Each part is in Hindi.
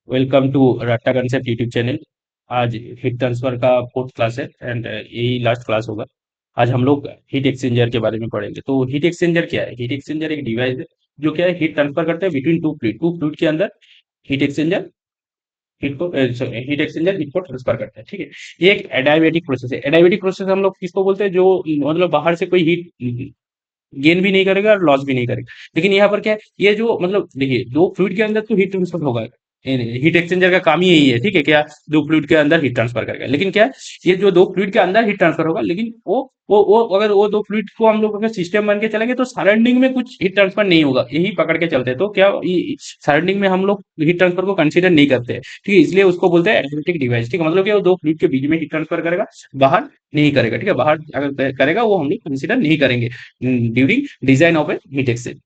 वेलकम टू रट्टा कंसेप्ट यूट्यूब चैनल। आज हीट ट्रांसफर का फोर्थ क्लास है एंड यही लास्ट क्लास होगा। आज हम लोग हीट एक्सचेंजर के बारे में पढ़ेंगे। तो हीट एक्सचेंजर क्या है? हीट एक्सचेंजर एक डिवाइस है जो क्या है, हीट ट्रांसफर करते हैं बिटवीन टू फ्लूइड के अंदर। हीट एक्सचेंजर हीट को ट्रांसफर करता है, ठीक है। ये एक एडायबेटिक प्रोसेस है। एडायबेटिक प्रोसेस हम लोग किसको बोलते हैं? जो मतलब बाहर से कोई हीट गेन भी नहीं करेगा और लॉस भी नहीं करेगा। लेकिन यहाँ पर क्या है, ये जो मतलब देखिए, दो फ्लूइड के अंदर तो हीट ट्रांसफर होगा। हीट एक्सचेंजर का काम ही यही है, ठीक है क्या? दो फ्लूइड के अंदर हीट ट्रांसफर करेगा। लेकिन क्या है, ये जो दो फ्लूइड के अंदर हीट ट्रांसफर होगा, लेकिन वो अगर वो दो फ्लूइड को हम लोग अगर सिस्टम बन के चलेंगे तो सराउंडिंग में कुछ हीट ट्रांसफर नहीं होगा, यही पकड़ के चलते हैं। तो क्या सराउंडिंग में हम लोग हीट ट्रांसफर को कंसीडर नहीं करते हैं, ठीक है। इसलिए उसको बोलते हैं एनालिटिक डिवाइस, ठीक है। मतलब कि वो दो फ्लूइड के बीच में हीट ट्रांसफर करेगा, बाहर नहीं करेगा, ठीक है। बाहर अगर करेगा वो हम लोग कंसीडर नहीं करेंगे during design of A heat exchanger.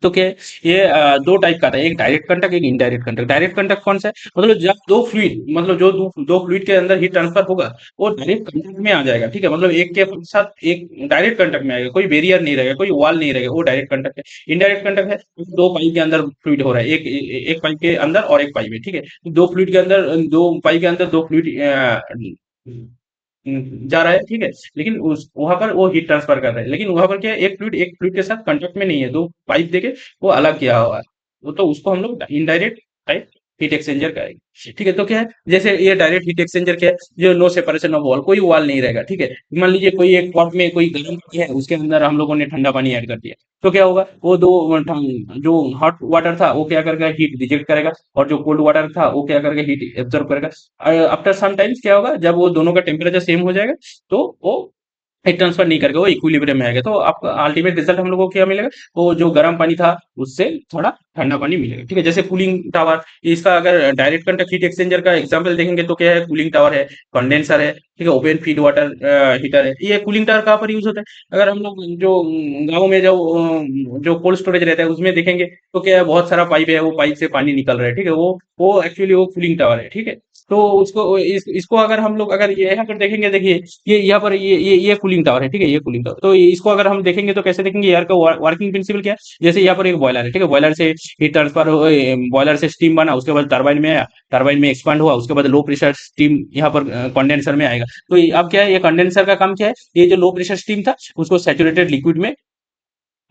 तो क्या है, ये दो टाइप का था, एक डायरेक्ट कंडक्ट, एक इनडायरेक्ट कंडक्ट। डायरेक्ट कंडक्ट कौन सा है? मतलब जब दो फ्लूइड, मतलब जो दो फ्लूइड के अंदर हीट ट्रांसफर होगा, वो डायरेक्ट कंडक्ट में आ जाएगा, ठीक है। मतलब एक के साथ एक डायरेक्ट कंडक्ट में आएगा, कोई बैरियर नहीं रहेगा, कोई वॉल नहीं रहेगा, वो डायरेक्ट कंडक्ट है। इनडायरेक्ट कंडक्ट है, दो पाइप के अंदर फ्लूइड हो रहा है, एक पाइप के अंदर और एक पाइप है, ठीक है। दो फ्लूइड के अंदर, दो पाइप के अंदर दो फ्लूइड जा रहा है, ठीक है। लेकिन उस वहां पर वो हीट ट्रांसफर कर रहा है, लेकिन वहां पर क्या है, एक फ्लूइड के साथ कांटेक्ट में नहीं है, दो पाइप देके वो अलग किया हुआ है। वो तो उसको हम लोग इनडायरेक्ट टाइप हीट एक्सचेंजर कहेंगे, ठीक है। तो क्या है, जैसे ये डायरेक्ट हीट एक्सचेंजर क्या है, जो नो सेपरेशन ऑफ वॉल, कोई वॉल नहीं रहेगा, ठीक है। मान लीजिए कोई एक पॉट में कोई गर्म पानी है, उसके अंदर हम लोगों ने ठंडा पानी ऐड कर दिया, तो क्या होगा, वो दो जो हॉट वाटर था वो क्या करेगा, हीट रिजेक्ट करेगा, और जो कोल्ड वाटर था वो क्या करेगा, हीट एब्जॉर्ब करेगा। आफ्टर सम टाइम्स क्या होगा, जब वो दोनों का टेम्परेचर सेम हो जाएगा, तो वो हीट ट्रांसफर नहीं करके वो इक्विलिब्रियम में आएगा। तो आपका अल्टीमेट रिजल्ट हम लोगों को क्या मिलेगा, वो जो गर्म पानी था उससे थोड़ा ठंडा पानी मिलेगा, ठीक है। जैसे कूलिंग टावर, इसका अगर डायरेक्ट कंडक्ट हीट एक्सचेंजर का एग्जांपल देखेंगे तो क्या है, कूलिंग टावर है, कंडेंसर है, ठीक है, ओपन फीड वाटर हीटर है। ये कूलिंग टावर कहाँ पर यूज होता है? अगर हम लोग जो गाँव में जो कोल्ड स्टोरेज रहता है उसमें देखेंगे, तो क्या है, बहुत सारा पाइप है, वो पाइप से पानी निकल रहा है, ठीक है। वो एक्चुअली वो कूलिंग टावर है, ठीक है। तो उसको इसको अगर हम लोग अगर ये यहाँ पर देखेंगे, देखिए ये यहाँ पर ये कूलिंग टावर है, ठीक है, ये कूलिंग टावर। तो इसको अगर हम देखेंगे तो कैसे देखेंगे, यार का वर्किंग प्रिंसिपल क्या है? जैसे यहाँ पर एक बॉयलर है, ठीक है, बॉयलर से हीट ट्रांसफर, बॉयलर से स्टीम बना, उसके बाद टरबाइन में आया, टरबाइन में एक्सपांड हुआ, उसके बाद लो प्रेशर स्टीम यहाँ पर कंडेंसर में आएगा। तो अब क्या है, ये कंडेंसर का काम क्या है, ये जो लो प्रेशर स्टीम था उसको सैचुरेटेड लिक्विड में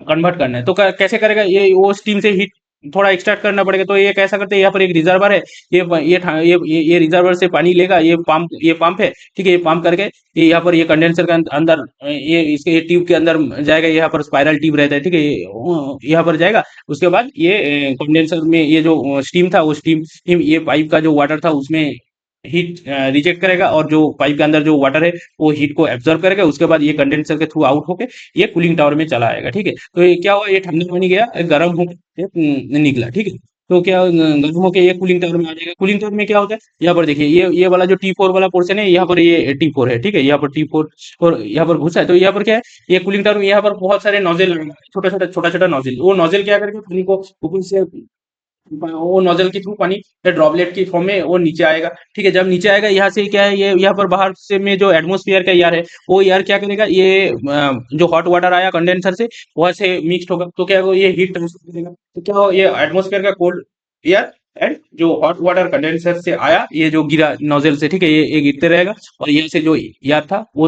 कन्वर्ट करना है। तो कैसे करेगा, ये वो स्टीम से हीट थोड़ा एक्सट्रैक्ट करना पड़ेगा। तो ये कैसा करते हैं, यहाँ पर एक रिजर्वर है, ये रिजर्वर से पानी लेगा, ये पंप है, ठीक है। ये पंप करके ये यहाँ पर ये कंडेंसर के अंदर ये इसके ये ट्यूब के अंदर जाएगा, यहाँ पर स्पाइरल ट्यूब रहता है, ठीक है। यहाँ पर जाएगा, उसके बाद ये कंडेंसर में ये जो स्टीम था, वो स्टीम ये पाइप का जो वाटर था उसमें हीट रिजेक्ट करेगा, और जो पाइप के अंदर जो वाटर है वो हीट को एब्जॉर्ब करेगा। उसके बाद ये कंडेंसर के थ्रू आउट होके ये कूलिंग टावर में चला आएगा, ठीक है। तो ये क्या हुआ, ये ठंडा पानी गया, गर्म होकर निकला, ठीक है। तो क्या गर्म होके ये कूलिंग टावर में आ जाएगा। कूलिंग टावर में क्या होता है, यहाँ पर देखिए, ये वाला जो T4 वाला पोर्शन है, यहाँ पर ये T4 है, ठीक है। यहाँ पर T4 और यहाँ पर घुसा है। तो यहाँ पर क्या है, ये कूलिंग टावर में यहाँ पर बहुत सारे नोजल, छोटा छोटा नोजल, वो नोजल क्या करेगा, पानी को ऊपर से, वो नोजल के थ्रू पानी ड्रॉपलेट की फॉर्म में वो नीचे आएगा, ठीक है। जब नीचे आएगा, यहाँ से क्या है, ये यहाँ पर बाहर से में जो एटमोस्फियर का एयर है, वो एयर क्या करेगा, ये जो हॉट वाटर आया कंडेंसर से वहां से मिक्स होगा, तो क्या होगा, ये हीट ट्रांसफर करेगा। तो क्या होगा, ये एटमोस्फियर का कोल्ड एयर एंड जो हॉट वाटर कंडेंसर से आया, ये जो गिरा नोजल से, ठीक है, ये गिरते रहेगा, और यहाँ से जो एयर था वो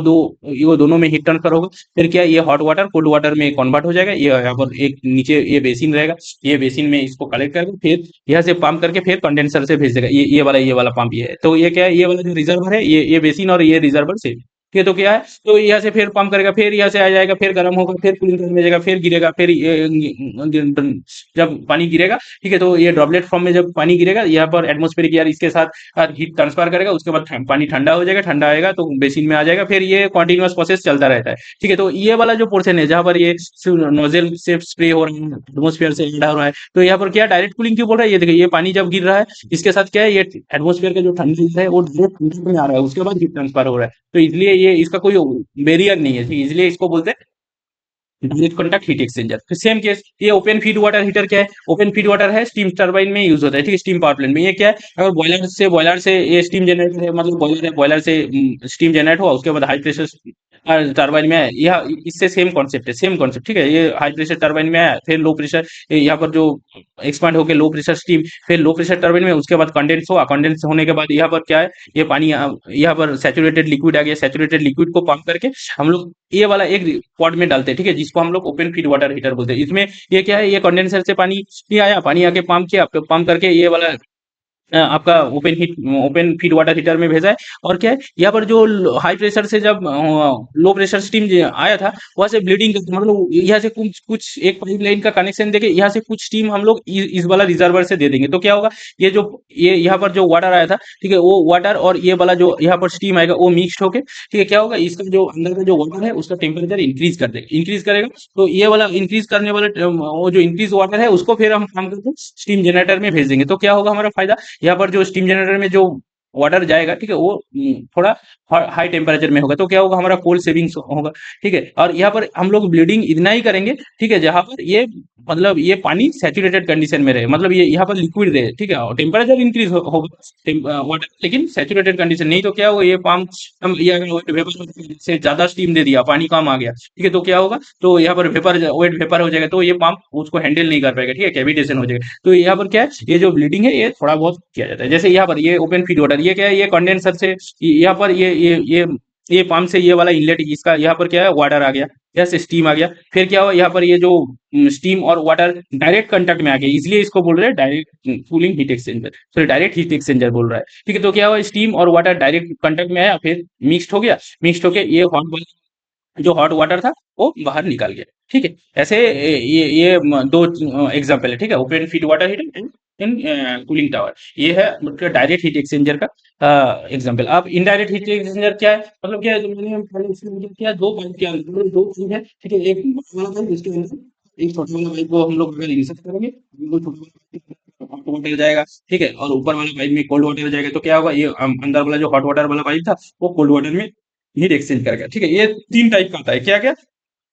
दोनों में हीट ट्रांसफर होगा। फिर क्या है, ये हॉट वाटर कोल्ड वाटर में कन्वर्ट हो जाएगा। ये यहाँ पर एक नीचे ये बेसिन रहेगा, ये बेसिन में इसको कलेक्ट करके फिर यहाँ से पंप करके फिर कंडेंसर से भेज देगा। ये वाला पंप ये है। तो ये क्या है, ये वाला जो रिजर्वर है, ये बेसिन और ये रिजर्वर से, ठीक है। तो क्या है, तो यहाँ से फिर पंप करेगा, फिर यहाँ से आ जाएगा, फिर गर्म होगा, फिर कूलिंग में जाएगा, फिर गिरेगा, फिर जब पानी गिरेगा, ठीक है, तो ये ड्रॉपलेट फॉर्म में जब पानी गिरेगा, यहाँ पर एटमोस्फेरिक एयर इसके साथ हीट ट्रांसफर करेगा। उसके बाद पानी ठंडा हो जाएगा, ठंडा आएगा तो बेसिन में आ जाएगा, फिर ये कॉन्टिन्यूअस प्रोसेस चलता रहता है, ठीक है। तो ये वाला जो पोर्शन है, जहाँ पर ये नोजल से स्प्रे हो रहा है, एटमोस्फेयर से एंड हो रहा है, तो यहाँ पर क्या डायरेक्ट कूलिंग क्यों बोल रहा है, ये देखिए, ये पानी जब गिर रहा है, इसके साथ क्या है, ये एटमोस्फेयर का जो ठंडी है वो डायरेक्ट में आ रहा है, उसके बाद हीट ट्रांसफर हो रहा है। तो इसलिए ये इसका कोई बैरियर नहीं है, ठीक है? इसलिए इसको बोलते हैं डायरेक्ट कॉन्टैक्ट हीट एक्सचेंजर। फिर सेम केस, ये ओपन फीड वाटर हीटर क्या है, ओपन फीड वाटर है, स्टीम टरबाइन में यूज होता है, ठीक है, स्टीम पावर प्लांट में। ये क्या है, अगर बॉयलर से ये स्टीम जनरेटर है, मतलब बॉयलर है, बॉयलर से स्टीम जनरेट हुआ, उसके बाद हाई प्रेशर टरबाइन में आया, यह इससे सेम कॉन्सेप्ट है, सेम कॉन्सेप्ट, ठीक है। ये हाई प्रेशर टरबाइन में आया, फिर लो प्रेशर यहाँ पर जो एक्सपांड होकर लो प्रेशर स्टीम, फिर लो प्रेशर टरबाइन में उसके बाद कंडेंस हुआ, कंडेंस होने के बाद यहाँ पर क्या है, ये पानी यहाँ पर सैचुरेटेड लिक्विड आ गया, सैचुरेटेड लिक्विड को पंप करके हम लोग ये वाला एक पॉट में डालते हैं, ठीक है, जिसको हम लोग ओपन फीड वाटर हीटर बोलते हैं। इसमें ये क्या है, ये कंडेंसर से पानी ये आया, पानी आके पंप किया, पंप करके ये वाला आपका ओपन फीड वाटर हीटर में भेजा है। और क्या है, यहाँ पर जो हाई प्रेशर से जब लो प्रेशर स्टीम आया था, वहां से ब्लीडिंग, मतलब यहाँ से कुछ कुछ एक पाइप लाइन का कनेक्शन देके यहाँ से कुछ स्टीम हम लोग इस वाला रिजर्वर से दे देंगे, तो क्या होगा, ये जो ये यहाँ पर जो वाटर आया था, ठीक है, वो वाटर और ये वाला जो यहाँ पर स्टीम आएगा वो मिक्सड होके, ठीक है, क्या होगा, इसका जो अंदर का जो वाटर है उसका टेम्परेचर इंक्रीज कर देगा, इंक्रीज करेगा। तो ये वाला इंक्रीज करने वाला वो जो इंक्रीज वाटर है उसको फिर हम काम करके स्टीम जनरेटर में भेज देंगे, तो क्या होगा हमारा फायदा, यहाँ पर जो स्टीम जनरेटर में जो वाटर जाएगा, ठीक है, वो थोड़ा हाई टेम्परेचर में होगा, तो क्या होगा, हमारा कोल सेविंग्स होगा, ठीक है। और यहाँ पर हम लोग ब्लीडिंग इतना ही करेंगे, ठीक है, जहां पर ये मतलब ये पानी सैचुरेटेड कंडीशन में रहे, मतलब ये यहाँ पर लिक्विड रहे, ठीक है, और टेम्परेचर इंक्रीज होगा वाटर, लेकिन सैचुरेटेड कंडीशन नहीं, तो क्या होगा, ये पाम हम ये अगर वेट वेपर से ज्यादा स्टीम दे दिया, पानी कम आ गया, ठीक है, तो क्या होगा, तो यहाँ पर वेपर वेट वेपर हो जाएगा, तो ये पंप उसको हैंडल नहीं कर पाएगा, ठीक है, कैविटेशन हो जाएगा। तो यहाँ पर क्या है, ये जो ब्लीडिंग है ये थोड़ा बहुत किया जाता है। जैसे यहाँ पर ये ओपन फीड वाटर, ये क्या है, ये कंडेंसर से यहाँ पर ये पंप से ये वाला इनलेट, इसका यहाँ पर क्या है, वाटर आ गया, यहाँ से स्टीम आ गया, फिर क्या हुआ, यहाँ पर ये जो स्टीम और वाटर डायरेक्ट कांटेक्ट में आ गया, इसलिए इसको बोल रहे हैं direct cooling heat exchanger, sorry direct heat exchanger बोल रहा है, ठीक है। तो क्या हुआ, स्टीम और वाटर डायरेक्ट कांटेक्ट में आया, फिर मिक्स्ड हो गया, मिक्स्ड होके ये हॉट जो हॉट वाटर था वो बाहर निकाल गया, ठीक है। ऐसे ये दो एग्जांपल है, ठीक है, open feed water heater and cooling tower, ये है मतलब डायरेक्ट हीट एक्सचेंजर का एग्जांपल। अब इनडायरेक्ट हीट एक्सचेंजर क्या है, मतलब क्या है, जो मैंने पहले एक्सप्लेन किया, दो पाइप के अंदर दो चीज है, ठीक है, एक बड़ा वाला पाइप, जिसके अंदर एक छोटा वाला पाइप को हम लोग अगर इंसर्ट करेंगे, वो छोटा वाला हॉट वाटर जाएगा, ठीक है, और ऊपर वाला पाइप में कोल्ड वाटर जाएगा, तो क्या होगा, ये अंदर वाला जो हॉट वाटर वाला पाइप था वो कोल्ड वाटर में हीट एक्सचेंज करेगा, ठीक है। ये तीन टाइप का होता है, क्या क्या,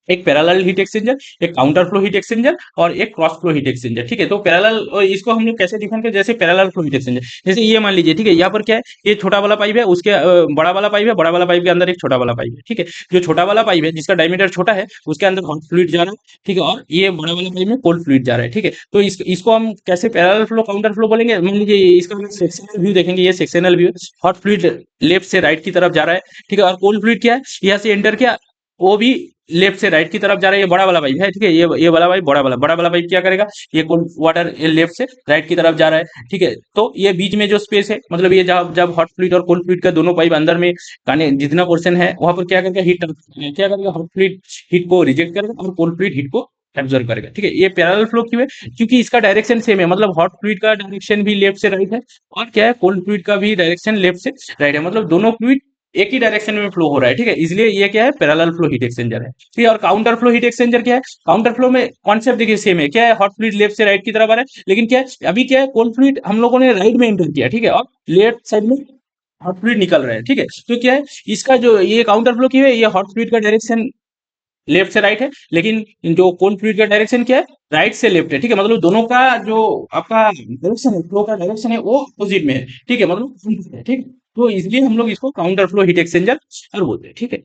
एक पैरेलल हीट एक्सचेंजर, एक काउंटर फ्लो हीट एक्सचेंजर और एक क्रॉस फ्लो हीट एक्सचेंजर, ठीक है। तो पैरेलल, इसको हम लोग कैसे डिफाइन करें, जैसे पैरेलल फ्लो हीट एक्सचेंजर, जैसे ये मान लीजिए, ठीक है, यहाँ पर क्या है, ये छोटा वाला पाइप है, उसके बड़ा वाला पाइप है, बड़ा वाला पाइप के अंदर एक छोटा वाला पाइप है, ठीक है। जो छोटा वाला पाइप है जिसका डायमीटर छोटा है उसके अंदर हॉट फ्लूइड जा रहा है, ठीक है, और ये बड़ा वाला पाइप में कोल्ड फ्लूइड जा रहा है, ठीक है। तो इसको हम कैसे पैरेलल फ्लो काउंटर फ्लो बोलेंगे, मान लीजिए इसका सेक्शनल व्यू देखेंगे, ये sectional view, hot fluid left से राइट की तरफ जा रहा है, ठीक है, और कोल्ड फ्लूइड क्या है, यहाँ से एंटर किया, वो भी लेफ्ट से राइट की तरफ जा रहा है, ये बड़ा वाला पाइप है, ठीक है, ये वाला पाइप बड़ा वाला पाइप क्या करेगा, ये कोल्ड वाटर लेफ्ट से राइट की तरफ जा रहा है, ठीक है। तो ये बीच में जो स्पेस है, मतलब ये जब जब हॉट फ्लूइड और कोल्ड फ्लूइड का दोनों पाइप अंदर में काने जितना पोर्शन है वहां पर क्या करेगा, हीट क्या करेगा, हॉट फ्लूइड हीट को रिजेक्ट करेगा और कोल्ड फ्लूइड हीट को एब्जॉर्ब करेगा, ठीक है। ये पैरेलल फ्लो क्यों है, क्योंकि इसका डायरेक्शन सेम है, मतलब हॉट फ्लूइड का डायरेक्शन भी लेफ्ट से राइट है, और क्या है, कोल्ड फ्लूइड का भी डायरेक्शन लेफ्ट से राइट है, मतलब दोनों फ्लूइड एक ही डायरेक्शन में फ्लो हो रहा है, ठीक है, इसलिए ये क्या है, पैरेलल फ्लो हीट एक्सचेंजर है, ठीक है। और काउंटर फ्लो हीट एक्सचेंजर क्या है, काउंटर फ्लो में कॉन्सेप्ट देखिए सेम है, क्या है, हॉट फ्लूइड लेफ्ट से राइट की तरफ आ रहा है, लेकिन क्या है, अभी क्या है, कोल्ड फ्लूइड हम लोगों ने राइट में एंटर किया, ठीक है, और लेफ्ट साइड में हॉट फ्लूइड निकल रहा है, ठीक है। तो क्या है, इसका जो ये काउंटर फ्लो क्यों है, ये हॉट फ्लूइड का डायरेक्शन लेफ्ट से राइट है, लेकिन जो कोल्ड फ्लूइड का डायरेक्शन क्या है, राइट से लेफ्ट है, ठीक है, मतलब दोनों का जो आपका डायरेक्शन है, फ्लो का डायरेक्शन है, वो अपोजिट में है, ठीक है, मतलब opposite है, ठीक है। तो इसलिए हम लोग इसको काउंटर फ्लो हीट एक्सचेंजर और बोलते हैं, ठीक है।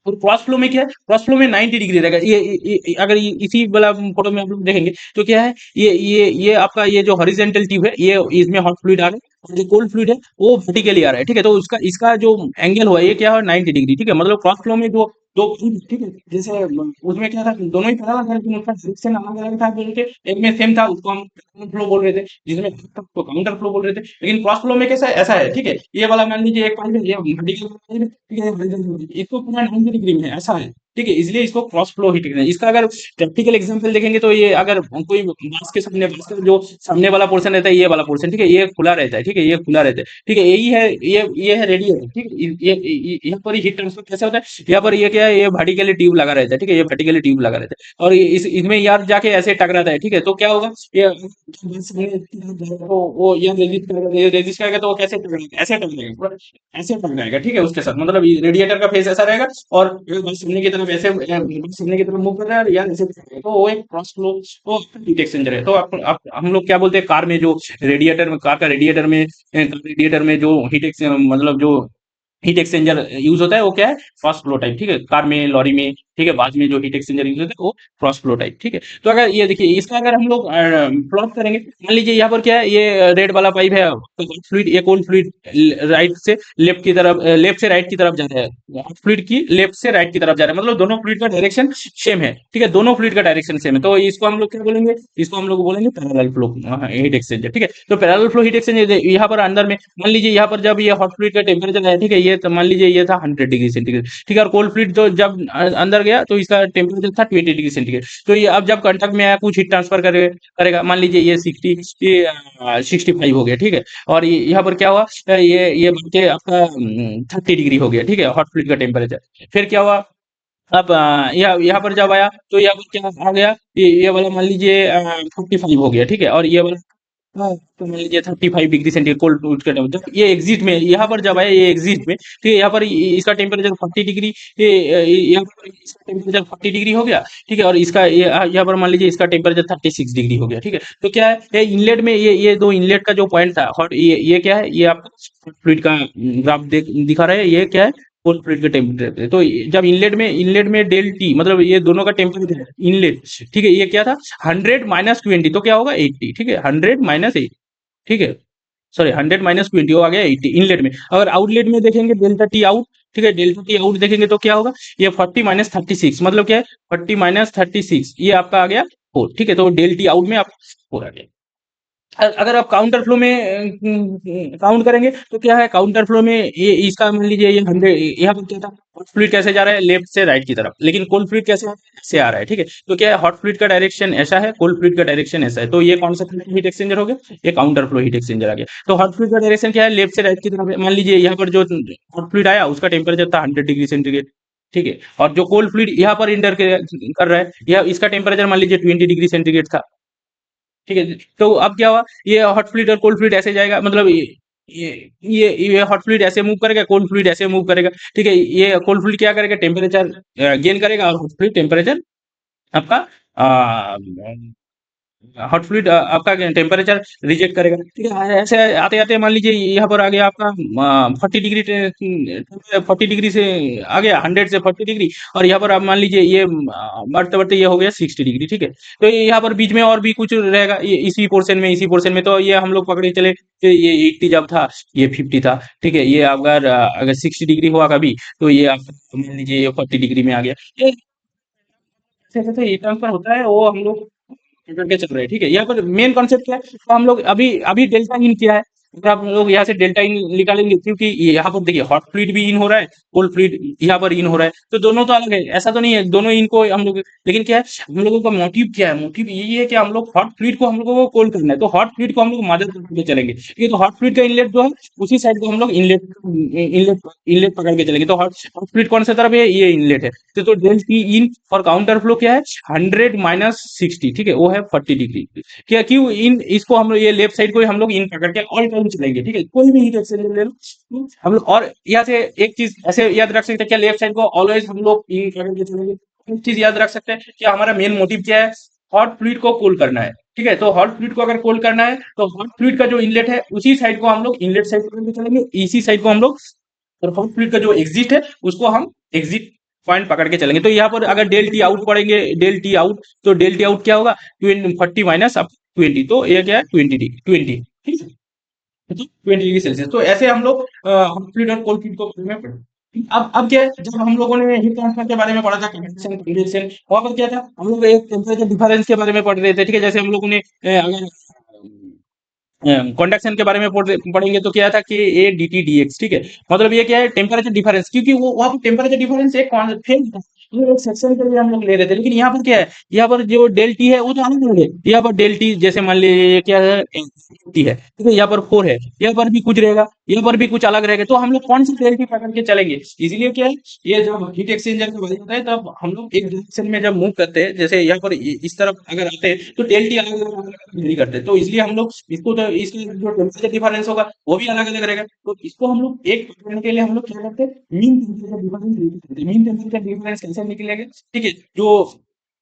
और क्रॉस फ्लो में क्या है, क्रॉस फ्लो में 90 डिग्री रहेगा, अगर इसी वाला फोटो में आप लोग देखेंगे तो क्या है, ये आपका ये जो हॉरिजेंटल ट्यूब है, ये इसमें हॉट फ्लूइड आ रहा है, और जो कोल्ड फ्लूइड है वो वर्टिकली आ रहा है, ठीक है। तो उसका इसका जो एंगल हुआ ये क्या है, 90 डिग्री, ठीक है, मतलब क्रॉस फ्लो में जो दो, ठीक है, जैसे उसमें क्या था, दोनों ही पैरेलल था लेकिन उसका डायरेक्शन अलग अलग था, बोलते एक में सेम था, उसको हम फ्लो बोल रहे थे, जिसमें तो काउंटर फ्लो बोल रहे थे। लेकिन क्रॉस फ्लो में कैसा है, ऐसा है, ठीक है, ये वाला मान लीजिए एक पाइप है, ये वर्टिकल पाइप है, ठीक है, ये horizontal है, इसको पूरा 90 डिग्री में है, ऐसा है, ठीक है, इसलिए इसको क्रॉस फ्लो हीट एक्सचेंजर। इसका अगर प्रैक्टिकल एग्जांपल देखेंगे तो ये अगर कोई बांस का जो सामने वाला पोर्शन रहता है, ये वाला पोर्शन, ठीक है, ये खुला रहता है, ठीक है, ये खुला रहता है, ठीक है, यही है, ये है रेडिएटर, ठीक है, यहाँ पर हीट ट्रांसफर कैसे होता है, यहाँ पर ये क्या है, ये वर्टिकली ट्यूब लगा रहता है, ठीक है, ये वर्टिकली ट्यूब लगा रहता है, और इसमें यार जाके ऐसे टकराता है, ठीक है, तो क्या होगा, ये तो वो यार रेजिस्ट करेगा, तो वो कैसे टकराएगा, ऐसे टकराएगा, पूरा ऐसे टकराएगा, ठीक है, उसके साथ, मतलब रेडिएटर का फेस ऐसा रहेगा, और बस सामने की तरफ ऐसे सामने की तरफ मूव कर रहा है, यार ऐसे कर रहा है, तो वो एक क्रॉस फ्लो वो हीट एक्सचेंजर है। तो हम लोग क्या बोलते हैं, कार में जो रेडिएटर में, कार का रेडिएटर में जो हीट मतलब जो हीट एक्सचेंजर यूज होता है, वो क्या है, फर्स्ट फ्लो टाइप, ठीक है, कार में, लॉरी में, ठीक है, बाद में जो हीट एक्सचेंजर यूज होता है वो फर्स्ट फ्लो टाइप, ठीक है। तो अगर ये देखिए, इसका अगर हम लोग प्लॉट करेंगे, मान लीजिए यहाँ पर क्या है, ये रेड वाला पाइप है, फ्लूइड, ये कोल्ड फ्लूइड राइट से लेफ्ट की तरफ, लेफ्ट से राइट की तरफ जा रहा है, फ्लूइड की लेफ्ट से राइट की तरफ जा रहा है, मतलब दोनों फ्लूइड का डायरेक्शन सेम है, ठीक है, दोनों फ्लूइड का डायरेक्शन सेम है, तो इसको हम लोग क्या बोलेंगे, इसको हम लोग बोलेंगे पैरेलल फ्लो हीट एक्सचेंजर, ठीक है। तो पैरेलल फ्लो हीट एक्सचेंजर यहाँ पर अंदर में, मान लीजिए यहाँ पर जब ये हॉट फ्लूइड का टेम्परेचर है, ठीक है, ये तो मान लीजिए ये था 100 डिग्री सेंटीग्रेड, ठीक है, और कोल्ड फ्लूइड तो जब अंदर गया तो इसका टेम्परेचर था 20 डिग्री सेंटीग्रेड। तो ये अब जब कांटेक्ट में आया, कुछ हीट ट्रांसफर करेगा, मान लीजिए ये 65 हो गया, ठीक है, और यहाँ पर क्या हुआ, ये बन के आपका 30 डिग्री हो गया, ठीक है, हॉट फ्लूइड का टेम्परेचर। फिर क्या हुआ, अब यहाँ पर जब आया तो यहाँ पर क्या आ गया, ये वाला मान लीजिए 45 हो गया, ठीक है, और ये वाला, हाँ, तो मान लीजिए 35 डिग्री सेंटीग्रेड कोल्ड टूथ का जब ये एग्जिट में, यहाँ पर जब आया ये एग्जिट में, ठीक है, यहाँ पर इसका टेम्परेचर 40 डिग्री, यहाँ पर इसका टेम्परेचर 40 डिग्री हो गया, ठीक है, और इसका यहाँ पर मान लीजिए इसका टेम्परेचर 36 डिग्री हो गया, ठीक है। तो क्या है, ये इनलेट में, ये दो इनलेट का जो पॉइंट था हॉट, ये क्या है, ये आपका फ्लूइड का ग्राफ दिखा रहा है, ये क्या है, कोल्ड फ्लूइड का टेम्परेचर। तो जब इनलेट में डेल टी, मतलब ये दोनों का टेम्परेचर इनलेट, ठीक है, ये क्या था, 100 - 20, तो क्या होगा 80, ठीक है, 100 - 80, ठीक है, सॉरी 100 - 20 वो आ गया 80 इनलेट में। अगर आउटलेट में देखेंगे डेल्टा टी आउट, ठीक है, डेल्टा टी आउट देखेंगे तो क्या होगा, ये 40 - 36, मतलब क्या है, 40 - 36, ये आपका आ गया 4, ठीक है, तो डेल टी आउट में आप 4 आ गया। अगर आप काउंटर फ्लो में काउंट करेंगे तो क्या है, काउंटर फ्लो में ये इसका मान लीजिए ये 100, यहाँ पर क्या था, हॉट फ्लूइड कैसे जा रहा है, लेफ्ट से राइट की तरफ, लेकिन कोल्ड फ्लूइड कैसे से आ रहा है, ठीक है। तो क्या है, हॉट फ्लूइड का डायरेक्शन ऐसा है, कोल्ड फ्लूइड का डायरेक्शन ऐसा है, तो ये कौन सा हीट एक्सचेंजर हो गया, ये काउंटर फ्लो हीट एक्सचेंजर आ गया। तो हॉट फ्लूइड का डायरेक्शन क्या है, लेफ्ट से राइट की तरफ है, मान लीजिए यहाँ पर जो हॉट फ्लूइड आया उसका टेम्परेचर था 100 डिग्री सेंटीग्रेड, ठीक है, और जो कोल्ड फ्लूइड यहाँ पर इंटर कर रहा है, यह इसका टेम्परेचर मान लीजिए 20 डिग्री सेंटीग्रेड था, ठीक है। तो अब क्या हुआ, ये हॉट फ्लूइड और कोल्ड फ्लूइड ऐसे जाएगा, मतलब ये ये हॉट फ्लूइड ऐसे मूव करेगा, कोल्ड फ्लूइड ऐसे मूव करेगा, ठीक है, ये कोल्ड फ्लूइड क्या करेगा, टेम्परेचर गेन करेगा, और हॉट फ्लूइड टेम्परेचर आपका हॉट फ्लूइड आपका टेम्परेचर रिजेक्ट करेगा, ठीक है। ऐसे आते आते मान लीजिए यहाँ पर आ गया आपका 40 डिग्री, 40 डिग्री से आ गया, 100 से 40 डिग्री, और यहाँ पर आप मान लीजिए ये बढ़ते बढ़ते ये हो गया 60 डिग्री, ठीक है। तो ये यहाँ पर बीच में और भी कुछ रहेगा, ये इसी पोर्शन में तो ये हम लोग पकड़े चले कि ये 80 जब था, ये 50 था, ठीक है, ये अगर 60 डिग्री हुआ कभी, तो ये आप मान लीजिए ये 40 डिग्री में आ गया। ये जैसे जैसे हीट ट्रांसफर होता है वो हम लोग पकड़ के चल रहे हैं, ठीक है। यहाँ पर मेन कॉन्सेप्ट क्या है, तो हम लोग अभी अभी डेल्टा इन किया है, अगर आप लोग यहाँ से डेल्टा इन निकालेंगे, क्योंकि यहाँ पर देखिए हॉट फ्लूइड भी इन हो रहा है, कोल्ड फ्लूइड यहाँ पर इन हो रहा है, तो दोनों तो अलग है, ऐसा तो नहीं है दोनों इनको हम लोग, लेकिन क्या है, हम लोगों का मोटिव क्या है, मोटिव यही है कि हम लोग हॉट फ्लूइड को हम लोगों को कोल्ड करना है, तो हॉट फ्लूइड को हम लोग मदद करके चलेंगे, ठीक है। तो हॉट फ्लूइड का इनलेट जो है उसी साइड को हम लोग इनलेट इनलेट इनलेट पकड़ के चलेंगे, तो हॉट हॉट फ्लूइड कौन सा तरफ है, ये इनलेट है। तो del T in for counter flow क्या है, 100 - 60, ठीक है, वो है 40 डिग्री। क्या क्यों इन, इसको हम लोग ये लेफ्ट साइड को हम लोग इन पकड़ के ऑल टाइम चलेंगे, ठीक है, कोई भी हीट एक्सचेंजर ले लो, हम लोग। और यहाँ से एक चीज ऐसे याद रख सकते हैं, क्या लेफ्ट साइड को ऑलवेज हम लोग इन पकड़ के चलेंगे। एक चीज याद रख सकते हैं कि हमारा मेन मोटिव क्या है, हॉट फ्लूइड को कूल करना है, ठीक है। तो हॉट फ्लूइड को अगर कूल करना है तो हॉट फ्लूइड का जो इनलेट है उसी साइड को हम लोग इनलेट साइड पकड़ के चलेंगे, इसी साइड को हम लोग, और हॉट फ्लूइड का जो एग्जिट है उसको हम एग्जिट पॉइंट पकड़ के चलेंगे। तो यहाँ पर अगर डेल टी आउट पढ़ेंगे, डेल टी आउट, तो डेल टी आउट क्या होगा, 40 माइनस अब 20, तो ये क्या है 20, ठीक है, तो 20 डिग्री सेल्सियस। तो ऐसे हम लोग हॉट फ्लूइड और कोल्ड फ्लूइड को बारे में पढ़े। अब क्या है, जब हम लोगों ने हीट ट्रांसफर के बारे में पढ़ा था, कंडक्शन वहां पर क्या था, हम लोग एक टेम्परेचर डिफरेंस के बारे में पढ़ रहे थे, ठीक है। जैसे हम लोगों ने अगर कंडक्शन के बारे में पढ़ेंगे तो क्या था कि A D T D x, ठीक है, मतलब ये क्या है, टेम्परेचर डिफरेंस, क्योंकि वो वहां पर टेम्परेचर डिफरेंस एक फील्ड था, वो एक सेक्शन के लिए हम लोग ले रहे थे, लेकिन यहाँ पर क्या है, यहाँ पर जो डेल टी है वो तो अलग अलग है। यहाँ पर डेल टी जैसे मान लीजिए ये क्या है, टी है, ठीक है, यहाँ पर 4 है, यहाँ पर भी कुछ रहेगा, यहाँ पर भी कुछ अलग रहेगा, तो हम लोग कौन सी डेल टी पकड़ के चलेंगे। इसलिए क्या है, ये जब हीट एक्सचेंजर का बात होता है तब हम लोग एक डायरेक्शन में जब मूव करते हैं, जैसे यहाँ पर इस तरफ अगर आते हैं तो डेल टी अलग अलग वेरी करते हैं, तो इसलिए हम लोग इसको, तो इसका जो टेम्परेचर डिफरेंस होगा वो भी अलग अलग रहेगा, तो इसको हम लोग एक पकड़ने के लिए हम लोग क्या करते हैं, mean temperature difference, mean temperature difference कैसे निकलेगा, ठीक है। जो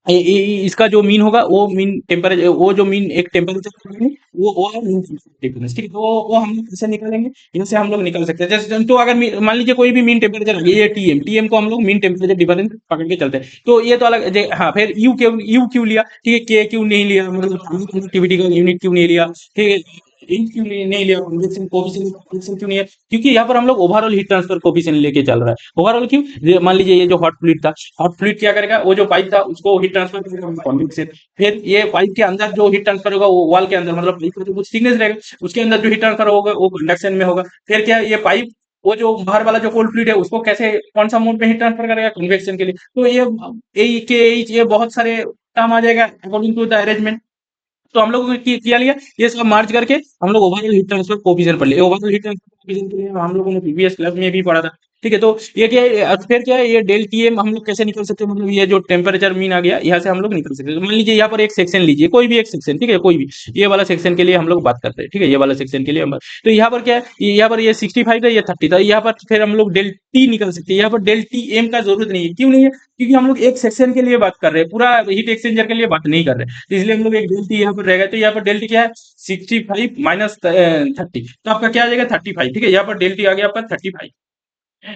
इसका जो मीन होगा वो मीन टेम्परेचर, वो जो मीन एक टेम्परेचर वो है मीन डिफरेंस, ठीक है। तो वो हम लोग कैसे निकालेंगे, इनसे हम लोग निकल सकते हैं। जैसे तो अगर मान लीजिए कोई भी मीन टेम्परेचर आ गया, ये टीएम को हम लोग मीन टेम्परेचर डिफरेंस पकड़ के चलते हैं, तो ये तो अलग हाँ। फिर यू क्यों लिया, ठीक है, के क्यों नहीं लिया, मतलब कंडक्टिविटी का यूनिट क्यों नहीं लिया, ठीक है, इन क्यों नहीं लिया, कन्वेक्शन कोफिशिएंट कन्वेक्शन क्यों नहीं है, क्योंकि यहाँ पर हम लोग ओवरऑल हीट ट्रांसफर कोफिशिएंट लेके चल रहा है। ओवरऑल क्यों, मान लीजिए ये जो हॉट फ्लूइड था, हॉट फ्लूइड क्या करेगा, वो जो पाइप था उसको हीट ट्रांसफर करेगा कन्वेक्शन। फिर ये पाइप के अंदर जो हीट ट्रांसफर होगा वो वॉल के अंदर, मतलब पाइप का जो कुछ थिकनेस रहेगा उसके अंदर जो हीट ट्रांसफर होगा वो कंडक्शन में होगा। फिर क्या, ये पाइप वो जो बाहर वाला जो कोल्ड फ्लूइड है उसको कैसे, कौन सा मोड पे हीट ट्रांसफर करेगा, कन्वेक्शन के लिए। तो ये बहुत सारे काम आ जाएगा अकॉर्डिंग टू द अरेंजमेंट। तो हम लोगों ने किया लिया, ये सब मार्च करके हम लोग ओवरऑल हीट ट्रांसफर कोफिशिएंट पढ़ लिए। ओवरऑल हीट ट्रांसफर कोफिशिएंट के लिए हम लोगों ने प्रीवियस क्लास में भी पढ़ा था, ठीक है। तो ये क्या है, फिर क्या है, ये डेल टी एम हम लोग कैसे निकल सकते हैं, मतलब ये जो टेम्परेचर मीन आ गया यहाँ से हम लोग निकल सकते हैं। तो मान लीजिए यहाँ पर एक सेक्शन लीजिए, कोई भी एक सेक्शन, ठीक है, कोई भी, ये वाला सेक्शन के लिए हम लोग बात करते हैं, ठीक है, ये वाला सेक्शन के लिए हम तो यहाँ पर क्या है, यहाँ पर ये 65 है, ये 30 था, यहाँ पर फिर हम लोग डेल टी निकल सकते हैं। यहाँ पर डेल टी एम का जरूरत नहीं है, क्यों नहीं है, क्योंकि हम लोग एक सेक्शन के लिए बात कर रहे हैं, पूरा हीट एक्सचेंजर के लिए बात नहीं कर रहे, तो इसलिए हम लोग एक डेल्टी यहाँ पर रहेगा। तो यहाँ पर डेल्टी क्या है, 65 माइनस 30, तो आपका क्या आ जाएगा 35, ठीक है। यहाँ पर डेल्टी आ गया आपका 35,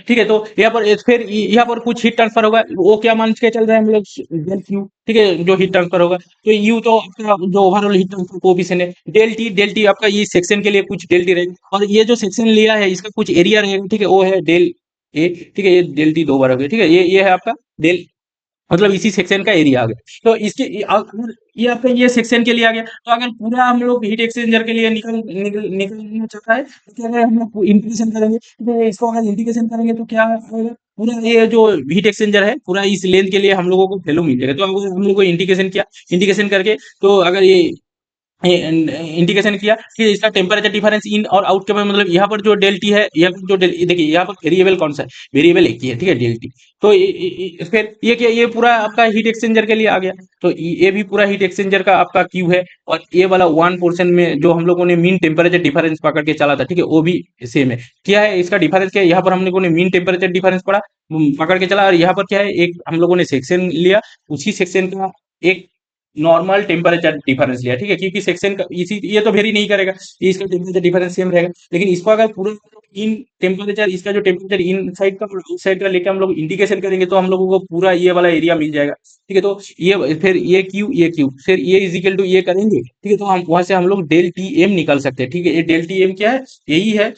ठीक है। तो यहाँ पर फिर यहाँ पर कुछ हीट ट्रांसफर होगा, वो क्या मान के चल रहे हैं हम लोग, डेल क्यू, ठीक है, जो हीट ट्रांसफर होगा। तो यू तो आपका जो ओवरऑल हीट ट्रांसफर कोएफिशिएंट है। डेल टी आपका ये सेक्शन के लिए कुछ डेल टी रहेगा, और ये जो सेक्शन लिया है इसका कुछ एरिया रहेगा, ठीक है, वो है डेल ए, ठीक है, ये डेल टी 2 बार हो गया, ठीक है, ये है आपका डेल, मतलब इसी सेक्शन का एरिया आ गया। तो इसके अगर ये आपका ये सेक्शन के लिए आ गया, तो अगर पूरा हम लोग हीट एक्सचेंजर के लिए निकलना चाहता है, तो क्या करें, हम लोग इंटीग्रेशन करेंगे। तो इसको अगर इंटीग्रेशन करेंगे तो क्या होगा, पूरा ये जो हीट एक्सचेंजर है पूरा इस लेंथ के लिए हम लोगों को वैल्यू मिल जाएगा। तो अगर हम लोग को इंटीग्रेशन किया, इंटीग्रेशन करके, तो अगर ये इंडिकेशन किया कि इसका टेम्परेचर डिफरेंस इन और आउट के, मतलब यहाँ पर जो डेल टी है, यहाँ पर जो डेल, देखिए यहाँ पर वेरिएबल कौन सा है, वेरिएबल एक ही है, ठीक है, डेल टी। तो फिर ये क्या, ये पूरा आपका हीट एक्सचेंजर के लिए आ गया। तो ये भी पूरा हीट एक्सचेंजर का आपका क्यू है, और ये वाला वन पोर्शन में जो हम लोगों ने मीन टेम्परेचर डिफरेंस पकड़ के चला था, ठीक है, वो भी सेम है। क्या है इसका डिफरेंस, क्या है, यहाँ पर हम लोगों ने मीन टेम्परेचर डिफरेंस पढ़ा, पकड़ के चला, और यहाँ पर क्या है, एक हम लोगों ने सेक्शन लिया, उसी सेक्शन का एक नॉर्मल टेम्परेचर डिफरेंस लिया, ठीक है, क्योंकि सेक्शन का इसी ये तो वेरी नहीं करेगा, इसका टेम्परेचर डिफरेंस सेम रहेगा। लेकिन इसको अगर पूरा इन टेम्परेचर, इसका जो टेम्परेचर इन साइड का और आउट साइड का लेकर हम लोग इंडिकेशन करेंगे, तो हम लोगों को पूरा ये वाला एरिया मिल जाएगा, ठीक है। तो ये फिर ये क्यू फिर ये इजिकल टू ये करेंगे, ठीक है, तो हम वहां से हम लोग डेल टी एम निकल सकते हैं, ठीक है। ये डेल टी एम क्या है, यही है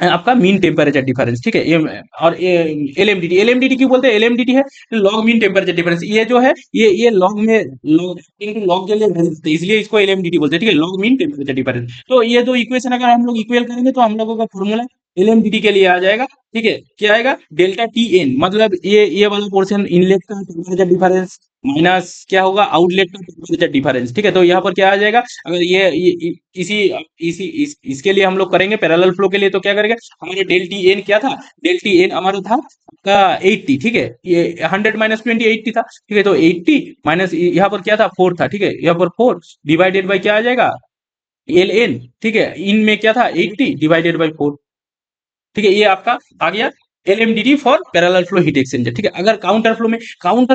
आपका मीन टेम्परेचर डिफरेंस, ठीक है। और एलएमडीटी, एलएमडीटी क्यों बोलते हैं, एलएमडीटी है लॉग मीन टेम्परेचर डिफरेंस। ये जो है ये लॉग में लॉग के लिए value होते हैं, इसलिए इसको एलएमडीटी बोलते हैं, ठीक है, लॉग मीन टेम्परेचर डिफरेंस। तो ये दो इक्वेशन अगर हम लोग इक्वल करेंगे, तो हम लोगों का फॉर्मूला एलएमडीटी के लिए आ जाएगा, ठीक है, क्या आएगा, डेल्टा टी एन, मतलब ये वाला पोर्शन इनलेट का टेम्परेचर डिफरेंस माइनस क्या होगा, आउटलेट का टेम्परेचर डिफरेंस, ठीक है। तो यहाँ पर क्या आ जाएगा, अगर इसी इसके लिए हम लोग करेंगे पैरेलल फ्लो के लिए, तो क्या करेंगे, हमारे डेल टी एन क्या था, डेल टी एन हमारा था आपका 80, ठीक है, ये 100 माइनस 20 80 था, ठीक है। तो 80 माइनस यहाँ पर क्या था 4 था, ठीक है, यहाँ पर 4 डिवाइडेड बाय क्या आ जाएगा, एल एन, ठीक है, इन में क्या था 80 डिवाइडेड बाय 4, ठीक है, ये आपका आ गया LMDT for parallel flow heat exchanger, ठीक है। अगर काउंटर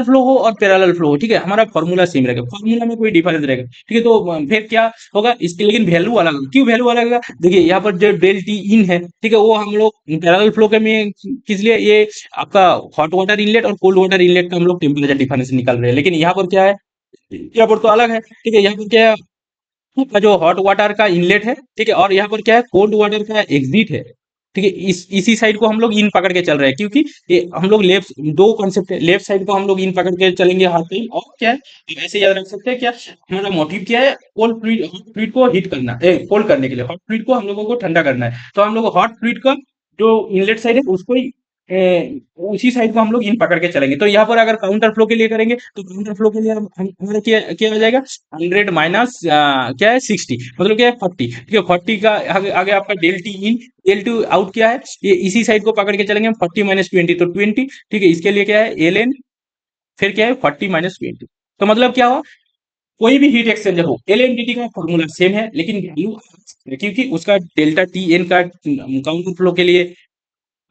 फ्लो हो और पैरेलल फ्लो हो, ठीक है, हमारा फॉर्मूला सेम रहेगा, फॉर्मूला में कोई डिफरेंस रहेगा, ठीक है। तो फिर क्या होगा इसके, लेकिन वैल्यू अलग होगा। क्यों वैल्यू अलग होगा, देखिए यहाँ पर जो डेल टी इन है, ठीक है, वो हम लोग पैरेलल फ्लो के में किस लिए, ये आपका हॉट वाटर इनलेट और कोल्ड वाटर इनलेट का हम लोग टेम्परेचर डिफरेंस निकाल रहे हैं। लेकिन यहाँ पर क्या है, यहाँ पर तो अलग है, ठीक है, यहाँ पर क्या है, का जो हॉट वाटर का इनलेट है, ठीक है, और यहाँ पर क्या है, कोल्ड वाटर का एग्जिट है, ठीक है। इसी साइड को हम लोग इन पकड़ के चल रहे हैं, क्योंकि ये हम लोग लेफ्ट, दो कॉन्सेप्ट है, लेफ्ट साइड को हम लोग इन पकड़ के चलेंगे हाथ पे, और क्या है, तो ऐसे याद रख सकते हैं क्या, हमारा मोटिव क्या है, कोल्ड फ्लूइड, हॉट फ्लूइड को हीट करना, कोल्ड करने के लिए हॉट फ्लूइड को हम लोगों को ठंडा करना है। तो हम लोग हॉट फ्लूइड का जो इनलेट साइड है उसको ही उसी साइड को हम लोग इन पकड़ के चलेंगे। तो यहाँ पर अगर काउंटर फ्लो के लिए करेंगे, तो काउंटर फ्लो के लिए हमारा क्या क्या हो जाएगा, 100 माइनस क्या है 60, मतलब क्या है 40, ठीक है। 40 का आगे आपका डेल टी इन, डेल टू आउट क्या है, ये इसी साइड को पकड़ के चलेंगे, 40 माइनस 20 तो 20, ठीक है। इसके लिए क्या है एल एन, फिर क्या है 40 माइनस 20, तो मतलब क्या हो, कोई भी हीट एक्सचेंजर हो एलएमडीटी का फॉर्मूला सेम है, लेकिन वैल्यू, क्योंकि उसका डेल्टा टी एन का काउंटर फ्लो के लिए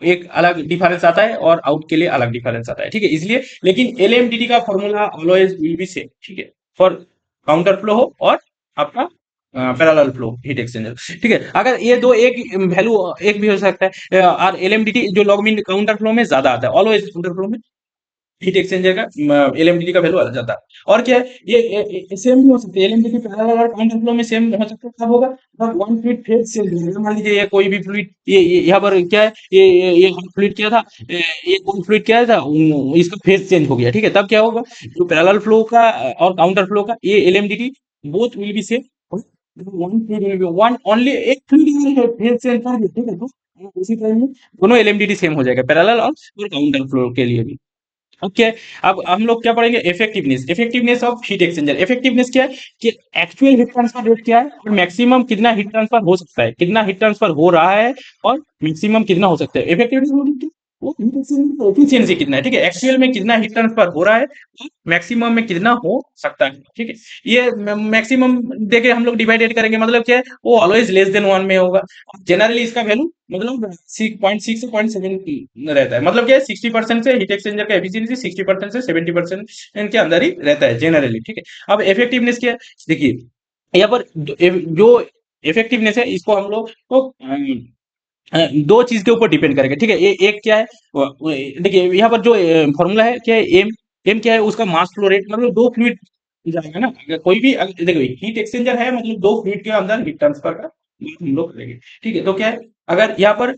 एक अलग डिफरेंस आता है और आउट के लिए अलग डिफरेंस आता है, ठीक है, इसलिए। लेकिन एलएमटीडी का formula always will be same, ठीक है, फॉर काउंटर फ्लो हो और आपका पैरेलल फ्लो हीट एक्सचेंजर, ठीक है। अगर ये दो एक वैल्यू एक भी हो सकता है, और एलएमटीडी जो लॉग मीन काउंटर फ्लो में ज्यादा आता है, ऑलवेज काउंटर फ्लो में हीट एक्सचेंजर का एलएमटीडी का वैल्यू आ जाता है। और क्या है, ये सेम भी हो सकता है, एलएमटीडी पैरेलल और काउंटर फ्लो में सेम हो सकता है, कब होगा, जब वन फ्लूइड फेज चेंज होगा। मान लीजिए ये कोई भी फ्लूइड, ये यहाँ पर क्या है, ये फ्लूइड क्या था, ये कौन फ्लूइड क्या था, इसका फेज चेंज हो गया, ठीक है, तब क्या होगा, जो पैरेलल फ्लो का और काउंटर फ्लो का ये LMTD both will be same. One fluid will be one only, एक फ्लूइड फेज चेंज कर दिया, ठीक है, तो उसी टाइम में दोनों एलएमटीडी सेम हो जाएगा, पैरेलल और काउंटर फ्लो के लिए भी। ओके। अब हम लोग क्या पढ़ेंगे, effectiveness, effectiveness of heat exchanger. Effectiveness क्या है कि एक्चुअल हीट ट्रांसफर रेट क्या है और मैक्सिमम कितना हीट ट्रांसफर हो सकता है, कितना हीट ट्रांसफर हो रहा है और मैक्सिमम कितना हो सकता है। इफेक्टिवनेस मतलब क्या? वो हीट एक्सचेंजर का एफिशिएंसी कितना है, ठीक है, एक्चुअल में कितना हीट ट्रांसफर हो रहा है और मैक्सिमम में कितना हो सकता है, ठीक है। ये मैक्सिमम देके हम लोग डिवाइडेड करेंगे, मतलब क्या है, वो ऑलवेज लेस देन वन में होगा। जनरली इसका वैल्यू मतलब 6.6 से 0.7 रहता है, मतलब क्या है, 60% से हीट एक्सचेंजर का एफिशिएंसी 60% से 70% के अंदर ही रहता है जनरली, ठीक है। अब इफेक्टिवनेस क्या है, देखिए यहाँ पर जो इफेक्टिवनेस है इसको हम लोग को दो चीज के ऊपर डिपेंड करेंगे, ठीक है। ये एक क्या है, देखिए यहाँ पर जो फॉर्मूला है क्या है, एम, एम क्या है, उसका मास फ्लो रेट, मतलब दो फ्लूइड जाएगा ना, अगर कोई भी देखो हीट एक्सचेंजर है, मतलब दो फ्लूइड के अंदर हीट ट्रांसफर का बात हम लोग करेंगे, ठीक है। तो क्या है, अगर यहाँ पर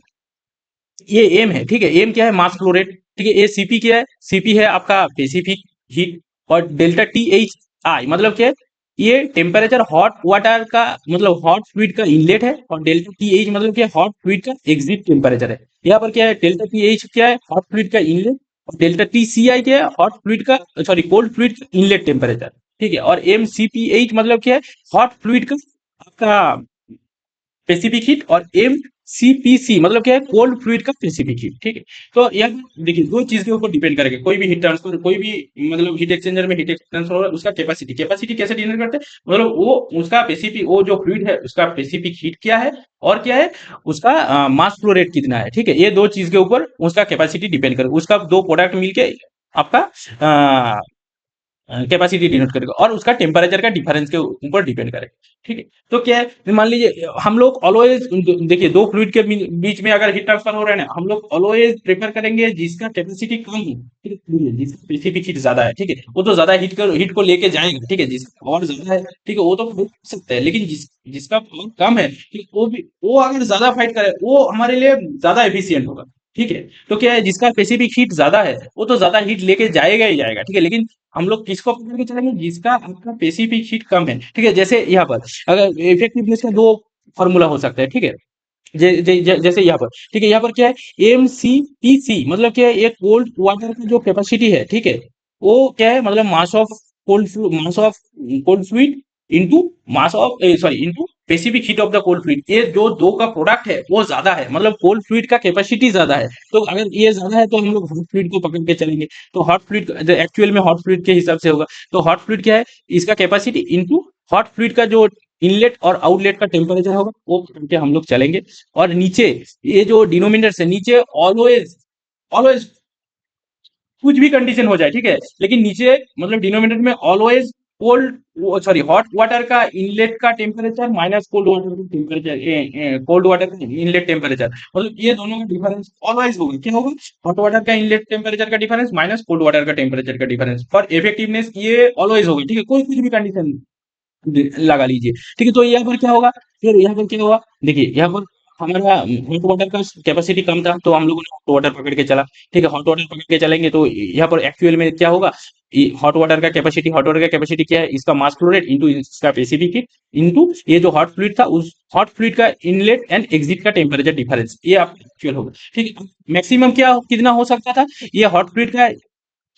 ये एम है, ठीक है, एम क्या है, मास फ्लो रेट, ठीक है। ये सीपी क्या है, सीपी है आपका स्पेसिफिक हीट, और डेल्टा टी एच आई मतलब क्या है, ये टेम्परेचर हॉट वाटर का, मतलब हॉट फ्लूइड का इनलेट है, और डेल्टा टी एच मतलब क्या है, हॉट फ्लूइड का एग्जिट टेम्परेचर है। यहाँ पर क्या है, डेल्टा टी एच क्या है, हॉट फ्लूइड का इनलेट, और डेल्टा टी सी आई क्या है, हॉट फ्लूइड का, सॉरी, कोल्ड फ्लूइड का इनलेट टेम्परेचर, ठीक है। और एम सी पी एच मतलब क्या है, हॉट फ्लूइड का आपका स्पेसिफिक हीट, और एम सीपीसी मतलब क्या है, कोल्ड फ्लूइड का स्पेसिफिक हीट, ठीक है। तो यह देखिए दो चीज के ऊपर डिपेंड करेगा, कोई भी हीट ट्रांसफर, कोई भी मतलब हीट एक्सचेंजर में हीट ट्रांसफर हो रहा है, उसका कैपेसिटी, कैपेसिटी कैसे डिनर करते हैं, मतलब वो उसका स्पेसिफिक, वो जो फ्लूइड है उसका स्पेसिफिक हीट क्या है, और क्या है उसका मास फ्लो रेट कितना है, ठीक है। ये दो चीज के ऊपर उसका कैपेसिटी डिपेंड करेगा, उसका दो प्रोडक्ट मिलके आपका कैपेसिटी डिनोट करेगा, और उसका टेम्परेचर का डिफरेंस के ऊपर डिपेंड करेगा, ठीक है। तो क्या है, मान लीजिए हम लोग ऑलवेज, देखिए दो फ्लूइड के बीच में अगर हीट ट्रांसफर हो रहा है ना, हम लोग ऑलवेज प्रेफर करेंगे जिसका कैपेसिटी कम है, ठीक है, जिसका स्पेसिफिक हीट ज्यादा है, ठीक है, वो तो ज्यादा हीट को लेके जाएगा, ठीक है, जिसका पावर ज्यादा है, ठीक है, वो तो फाइट कर सकता है। लेकिन जिसका पावर कम है, ठीक है, वो भी, वो अगर ज्यादा फाइट करे, वो हमारे लिए ज्यादा एफिशिएंट होगा, ठीक है। तो क्या है, जिसका स्पेसिफिक हीट ज्यादा है वो तो ज्यादा हीट लेके जाएगा ही जाएगा, ठीक है। लेकिन हम लोग किसको पकड़ के चलेंगे, जिसका आपका स्पेसिफिक हीट कम है, ठीक है। जैसे यहाँ पर अगर इफेक्टिवनेस का दो फॉर्मूला हो सकता है, ठीक है, जैसे यहाँ पर, ठीक है, यहाँ पर क्या है, एम सी पी सी मतलब क्या है, ये कोल्ड वाटर का जो कैपेसिटी है, ठीक है, वो क्या है, मतलब mass of cold fluid into mass of, sorry, into specific heat of the cold fluid, ये जो दो का प्रोडक्ट है वो ज्यादा है, मतलब कोल्ड फ्लूइड का कैपेसिटी ज्यादा है। तो अगर ये ज्यादा है तो हम लोग हॉट फ्लूइड को पकड़ के चलेंगे, तो हॉट फ्लूइड एक्चुअल में हॉट फ्लूइड के हिसाब से होगा, तो हॉट फ्लूइड क्या है, इसका कैपेसिटी इनटू हॉट फ्लूइड का जो इनलेट और आउटलेट का टेम्परेचर होगा, वो पकड़ के हम लोग चलेंगे। और नीचे ये जो डिनोमिनेटर है, नीचे ऑलवेज, ऑलवेज कुछ भी कंडीशन हो जाए, ठीक है, लेकिन नीचे मतलब डिनोमिनेटर में always cold, sorry, hot water का इनलेट का टेम्परेचर माइनस कोल्ड वाटर का टेम्परेचर, कोल्ड वाटर का इनलेट टेम्परेचर, मतलब ये दोनों का डिफरेंस ऑलवेज होगा, क्या होगा, हॉट वाटर का इनलेट टेम्परेचर का डिफरेंस माइनस कोल्ड वाटर का टेम्परेचर का डिफरेंस फॉर इफेक्टिवनेस, ये ऑलवेज होगा, ठीक है, कोई कुछ भी कंडीशन लगा लीजिए, ठीक है। तो यहाँ पर क्या होगा, फिर यहाँ पर क्या होगा, देखिए यहाँ पर हमारा हॉट वाटर का कैपेसिटी कम था, तो हम लोगों ने हॉट वाटर पकड़ के चला, ठीक है, हॉट वाटर पकड़ के चलेंगे तो यहाँ पर एक्चुअल में क्या होगा, हॉट वाटर का कैपेसिटी, हॉट वाटर का कैपेसिटी क्या है, इसका मास फ्लो रेट इंटू इसका स्पेसिफिक हीट इंटू ये जो हॉट फ्लूइड था, उस हॉट फ्लूइड का इनलेट एंड एग्जिट का टेम्परेचर डिफरेंस, ये आपका एक्चुअल होगा, ठीक है। मैक्सिमम क्या कितना हो सकता था, ये हॉट फ्लूइड का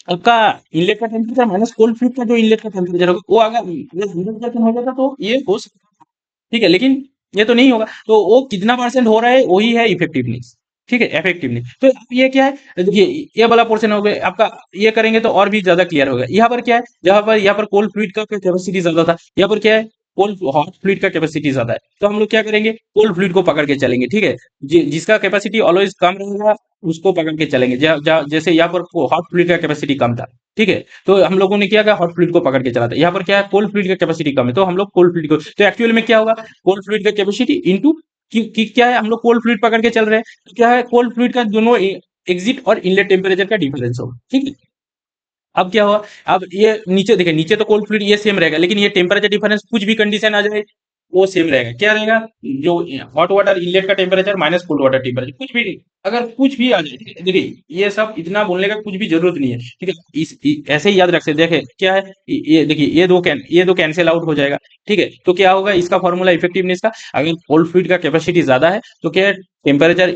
आपका इनलेट का टेम्परेचर माइनस कोल्ड फ्लूइड का जो इनलेट का टेम्परेचर होगा, वो अगर 100% हो जाता तो ये हो सकता, ठीक है, लेकिन ये तो नहीं होगा, तो वो कितना परसेंट हो रहा है वही है इफेक्टिवनेस, ठीक है, इफेक्टिवनेस। तो अब ये क्या है, देखिए ये वाला पोर्शन हो गया आपका, ये करेंगे तो और भी ज्यादा क्लियर होगा। यहाँ पर क्या है, जहां पर यहाँ पर कोल्ड फ्लूइड का कैपेसिटी ज्यादा था, यहाँ पर क्या है, कोल्ड हॉट फ्लूइड का कैपेसिटी ज्यादा है, तो हम लोग क्या करेंगे, कोल्ड फ्लूइड को पकड़ के चलेंगे, ठीक है। जिसका कैपेसिटी ऑलवेज कम रहेगा उसको पकड़ के चलेंगे। जैसे यहाँ पर हॉट फ्लूइड का कैपेसिटी कम था, ठीक है, तो हम लोगों ने क्या किया, हॉट फ्लूइड को पकड़ के चला था। यहाँ पर क्या है, कोल्ड फ्लूइड का कैपेसिटी कम है, तो हम लोग कोल्ड फ्लूइड को, तो एक्चुअल में क्या होगा, कोल्ड फ्लूइड का कैपेसिटी इंटू कि क्या है, हम लोग कोल्ड फ्लूइड पकड़ के चल रहे हैं, तो क्या है, कोल्ड फ्लूइड का दोनों एग्जिट और इनलेट टेम्परेचर का डिफरेंस होगा, ठीक है। अब क्या हुआ, अब ये नीचे देखिए, नीचे तो कोल्ड फ्लूइड ये सेम रहेगा, लेकिन ये टेम्परेचर डिफरेंस कुछ भी कंडीशन आ जाए वो सेम रहेगा, क्या रहेगा, जो हॉट वाटर इनलेट का temperature minus cold water temperature, कुछ भी अगर कुछ भी आ जाए, ठीक है? देखिए ये सब इतना बोलने का कुछ भी जरूरत नहीं है, ठीक है। ऐसे ही याद रख सकते, देखे क्या है, ये देखिए, ये दो कैंसिल आउट हो जाएगा, ठीक है। तो क्या होगा, इसका फॉर्मूला इफेक्टिवनेस का, अगर कोल्ड फ्लूइड का कैपेसिटी ज्यादा है तो क्या है, temperature